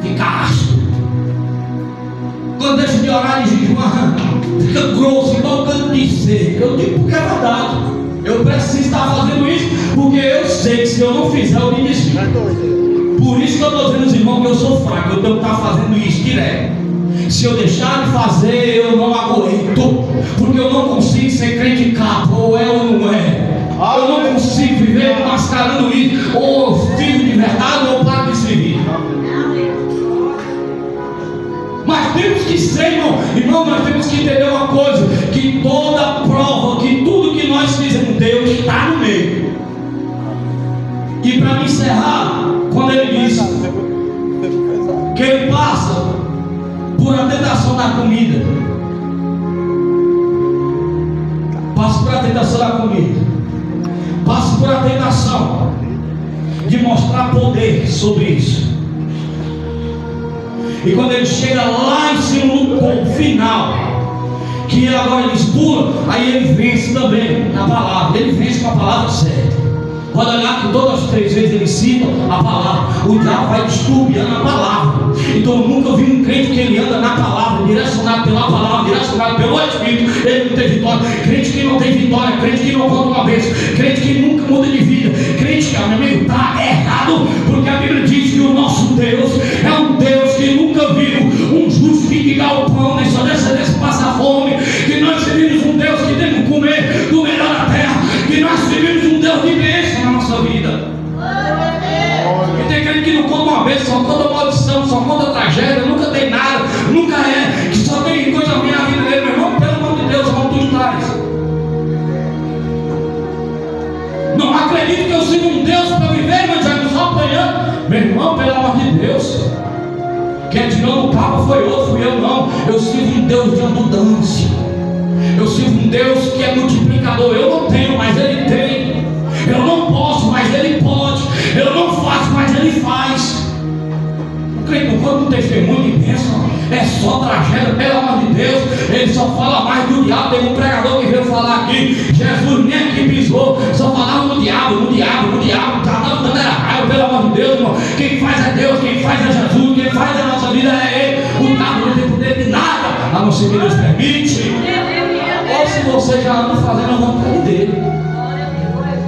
Fica ácido. Quando deixa de orar e jejuar, fica grosso, igual canto de seca. Eu digo porque é verdade. Eu preciso estar fazendo isso, sei que se eu não fizer, eu me desvio. Por isso que eu estou dizendo aos irmãos que eu sou fraco, eu tenho que estar fazendo isso direto. Se eu deixar de fazer, eu não aguento, porque eu não consigo ser crente capa, ou é ou não é. Eu não consigo viver mascarando isso, ou eu vivo de verdade, ou eu paro de servir. Mas temos que ser, irmão, nós temos que entender uma coisa: que toda prova, que tudo que nós fizemos, Deus está no meio. E para me encerrar, quando ele diz que ele passa por a tentação da comida, passa por a tentação da comida, passa por a tentação de mostrar poder sobre isso. E quando ele chega lá em cima no ponto final, que agora ele pula, aí ele vence também na palavra. Ele vence com a palavra certa. Pode olhar que todas as 3 vezes ele cita a palavra. O diabo vai disturbiando a palavra. Então eu nunca vi um crente que ele anda na palavra, direcionado pela palavra, direcionado pelo Espírito, ele não tem vitória. Crente que não tem vitória, crente que não conta uma vez, crente que nunca muda de vida, crente que, meu amigo, está errado, porque a Bíblia diz que o nosso Deus é um Deus que nunca viu um justo que diga ao pão, nem sua descendência passa fome, que nós servimos um Deus que temos que comer do melhor da terra, que nós servimos um Deus de bênção na nossa vida. E tem crente que não conta uma vez, só conta maldição, só conta tragédia, nunca tem nada, nunca é, que só tem coisa ruim na vida dele. Meu irmão, pelo amor de Deus, onde tu estás? Não acredito que eu sirvo um Deus para viver, mas já não só apanhando. Meu irmão, pelo amor de Deus, quem tirou no Papa foi outro, fui eu não. Eu sirvo um Deus de abundância, eu sirvo um Deus que é multiplicador. Eu não tenho, mas Ele tem. Eu não posso, mas Ele pode. Eu não faço, mas Ele faz. O crente não conta um testemunho de bênção, é só tragédia, pelo amor de Deus. Ele só fala mais do diabo. Tem um pregador que veio falar aqui, Jesus nem aqui pisou, só falava no diabo, no diabo, no diabo. Estava dando era raiva, pelo amor de Deus, irmão. Quem faz é Deus, quem faz é Jesus, quem faz a nossa vida é Ele. O diabo não tem poder de nada, a não ser que Deus permite. Ou se você já anda fazendo a vontade dele.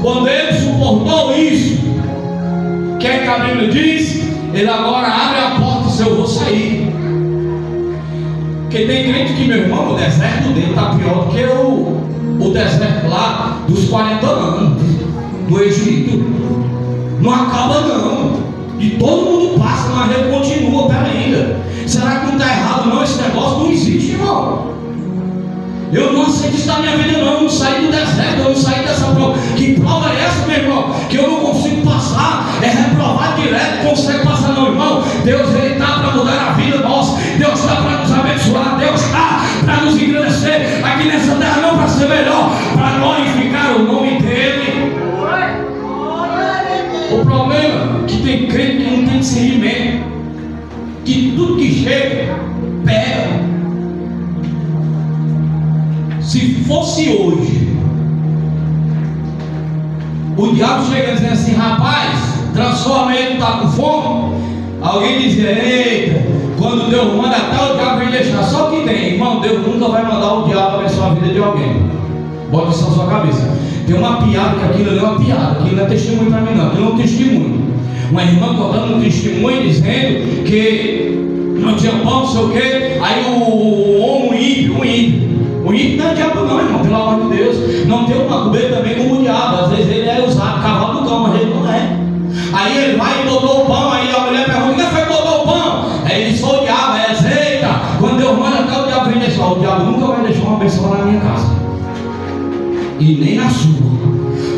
Quando ele suportou isso, o que é que a Bíblia diz? Ele agora abre a porta e diz: eu vou sair. Porque tem crente que, meu irmão, o deserto dele está pior do que o deserto lá dos 40 anos do Egito. Não acaba não. E todo mundo passa, mas ele continua. Pera ainda, será que não está errado não? Esse negócio não existe, irmão. Eu não aceito isso na minha vida não. Eu não saí do deserto, eu não saí dessa prova. Que prova é essa, meu irmão? Que eu não consigo passar, é reprovar direto. Consegue passar não, irmão? Deus, Ele está para mudar a vida nossa. Deus está para nos abençoar. Deus está para nos engrandecer aqui nessa terra, não para ser melhor, para glorificar o nome dEle. O problema é que tem crente que não tem discernimento, que tudo que chega pega. Se fosse hoje, o diabo chega dizendo assim: rapaz, transforma ele, está com fome. Alguém dizia: eita, quando Deus manda tal, o diabo vem deixar. Só que tem, irmão, Deus nunca vai mandar o diabo abençoar a vida de alguém. Bota isso na sua cabeça. Tem uma piada, que aquilo ali é uma piada, aquilo não é testemunho para mim não, aquilo não é um testemunho. Uma irmã contando um testemunho dizendo que não tinha pão, não sei o que. Aí o ímpio, o ímpio não é diabo não, irmão, pelo amor de Deus. Não tem uma coberta também como o diabo. Às vezes ele é usado, cavalo do cão, mas ele não é. Aí ele vai e botou o pão. Aí a mulher pergunta: quem foi que botou o pão? Aí ele disse: foi o diabo. Aí ele diz: eita, quando Deus manda até o diabo vem deixar. O diabo nunca vai deixar uma pessoa na minha casa, e nem na sua.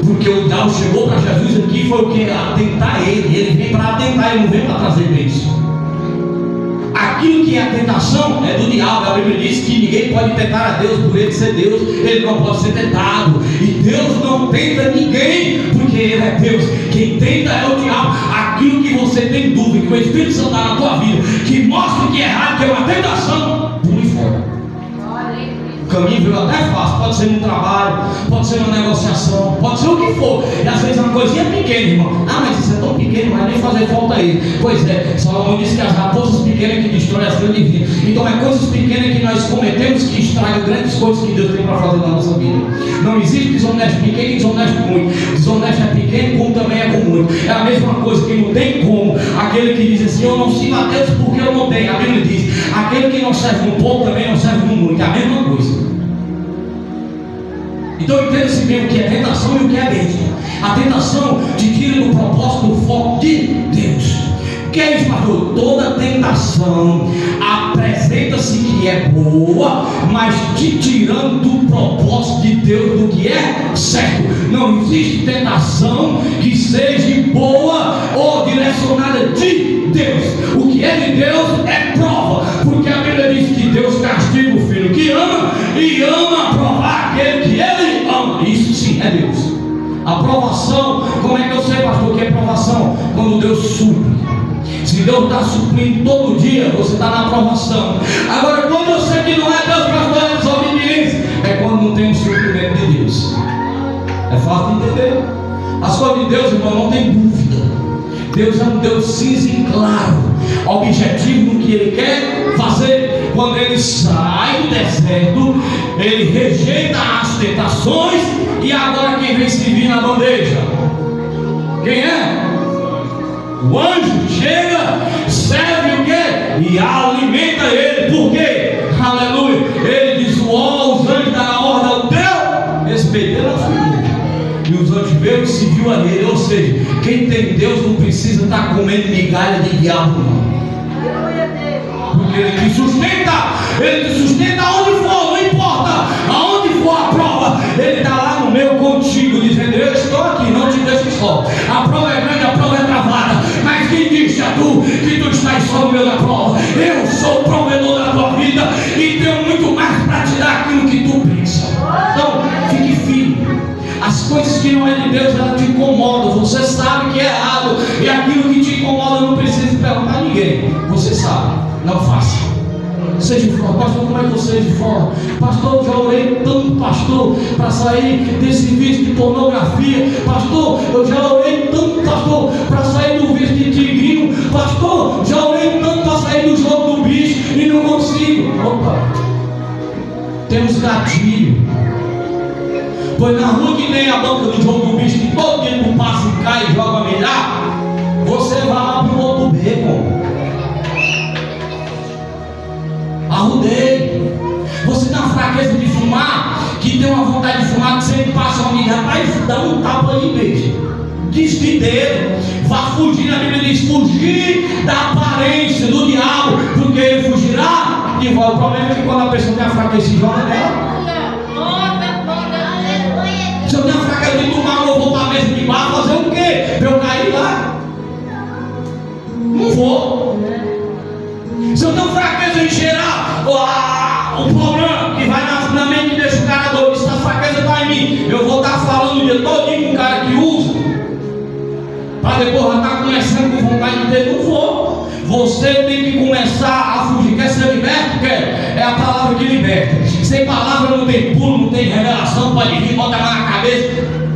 Porque o diabo chegou para Jesus aqui, foi o que? Atentar ele. Ele vem para atentar, ele não vem para trazer bênção. Aquilo que é a tentação é do diabo. A Bíblia diz que ninguém pode tentar a Deus por ele ser Deus. Ele não pode ser tentado. E Deus não tenta ninguém, porque Ele é Deus. Quem tenta é o diabo. Aquilo que você tem dúvida, que o Espírito Santo está na tua vida, que mostra que é errado, que é uma tentação, pule fora. O caminho veio até fácil, pode ser no trabalho, pode ser numa negociação, pode ser o que for. E às vezes é uma coisinha pequena, irmão. Ah, mas isso é tão pequeno, não vai nem fazer falta aí. Pois é, Salomão disse que as raposas pequenas que destroem as grandes vidas. Então é coisas pequenas que nós cometemos que estragam grandes coisas que Deus tem para fazer na nossa vida. Não existe desonesto pequeno e desonesto muito. Desonesto é pequeno, como também é com Senhor. É a mesma coisa que não tem como aquele que diz assim: eu não sigo a Deus porque eu não tenho. A Bíblia diz: aquele que não serve no pouco também não serve no muito. É a mesma coisa. Então entenda-se bem o que é tentação e o que é bênção. A tentação te tira do propósito, do foco de Deus. O que é isso, pastor? Toda tentação apresenta-se que é boa, mas te tirando do propósito de Deus, do que é certo. Não existe tentação que seja boa ou direcionada de Deus. O que é de Deus é prova, porque a Bíblia diz que Deus castiga o filho que ama e ama provar aquele que ele ama. Isso sim é Deus. A provação, como é que eu sei, pastor, que é provação? Quando Deus supre. Se Deus está suprindo todo dia, você está na provação. Agora, quando eu sei que não é Deus, pastor, é desobediência, é quando não tem o suprimento de Deus. É fácil de entender. As coisas de Deus, irmão, não tem dúvida. Deus é um Deus cinza e claro, objetivo no que Ele quer fazer. Quando Ele sai do deserto, Ele rejeita as tentações. E agora quem vem servir na bandeja? Quem é? O anjo chega, serve o quê? E alimenta ele. Por quê? Aleluia. Ele diz: ó, os anjos da ordem ao teu respeito. Ele não foi. E os anjos veio e se viu a ele. Ou seja, quem tem Deus não precisa estar comendo migalha de diabo, não. Porque Ele te sustenta. Ele te sustenta aonde for, não importa aonde for a prova. Ele está lá no meio contigo, dizendo: eu estou aqui, não te deixo só. A prova é grande, a prova é travada, mas quem disse a tu que tu estás só no meio da prova? Eu sou o provedor da tua vida e tenho muito mais para te dar aquilo que tu pensa. Então, fique firme. As coisas que não é de Deus, elas te incomodam. Você sabe que é errado, e aquilo que te incomoda não precisa perguntar a ninguém. Você sabe, não faça. Seja forte. Pastor, como é que eu seja forte? Pastor, eu já orei tanto, pastor, para sair desse vício de pornografia. Pastor, eu já orei tanto, pastor, para sair do vício de tigrinho. Pastor, já orei tanto para sair do jogo do bicho e não consigo. Opa, temos gatilho. Pois na rua que tem a banca do jogo do bicho, que todo dia tu passa e cai e joga milhar, você vai lá pro outro beco. Arrudei. Você tem uma fraqueza de fumar, que tem uma vontade de fumar, que você passa alguém, rapaz, dá um tapa aí, beijo. Desvie dele. Vá fugir. A Bíblia diz: fugir da aparência do diabo, porque ele fugirá de volta. O problema é que quando a pessoa tem a fraqueza de joga nela. Se eu tenho a fraqueza de tomar, eu vou para a mesa de bar fazer o quê? Para eu cair lá? Não vou. Se eu tenho fraqueza em cheirar, o problema que vai na mente deixa o cara doido. Se a fraqueza está em mim, eu vou estar falando o dia todo com um cara que usa, para depois já estar começando com vontade de ter. Não vou. Você tem que começar a fugir. Quer ser liberto? Quer? É a palavra que liberta. Sem palavra não tem pulo, não tem revelação. Pode vir, bota a mão na cabeça,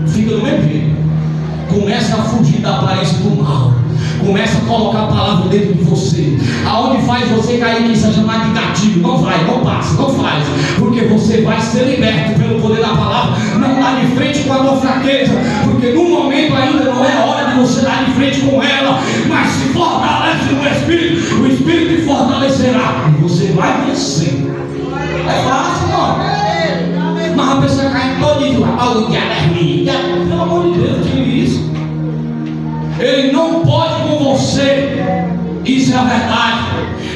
fica do mesmo jeito. Começa a fugir da aparência do mal. Começa a colocar a palavra dentro de você. Aonde faz você cair, que isso é chamado de gatilho. Não vai, não passa, não faz. Porque você vai ser liberto pelo poder da palavra. Não dá de frente com a tua fraqueza, porque no momento ainda não é hora de você dar de frente com ela. Mas se fortalece no Espírito, o Espírito te fortalecerá e você vai vencer. É fácil, não. Mas a pessoa cai todinho lá. O diabo é minha. Pelo amor de Deus, tire isso. Ele não pode com você. Isso é a verdade.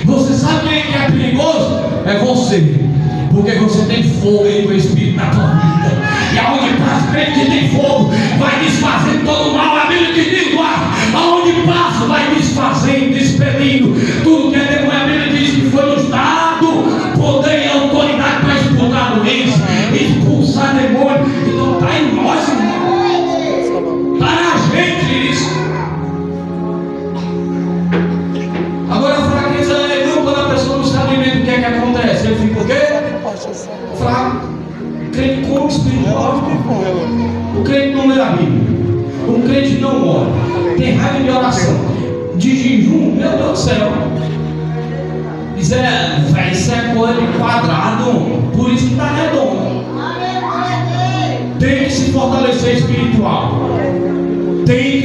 Você sabe quem é perigoso? É você. Porque você tem fogo aí do Espírito na tua vida. E aonde passa, crente que tem fogo, vai desfazendo todo o mal. A Bíblia que diz lá, aonde passa, vai desfazendo, despedindo tudo que é demônio. A Bíblia diz que foi nos dado poder e autoridade para expulsar doença, expulsar demônio. Então está em nós, irmão. Está na gente isso. Agora a fraqueza é não quando a pessoa não sabe mesmo o que é que acontece. Ele fica o quê? Fraco. O crente come espiritual. O crente não lê a Bíblia. O crente não ora. Tem raiva de oração. De jejum, meu Deus do céu. Isso é coisa de quadrado. Por isso que está redondo. Tem que se fortalecer espiritual. Tem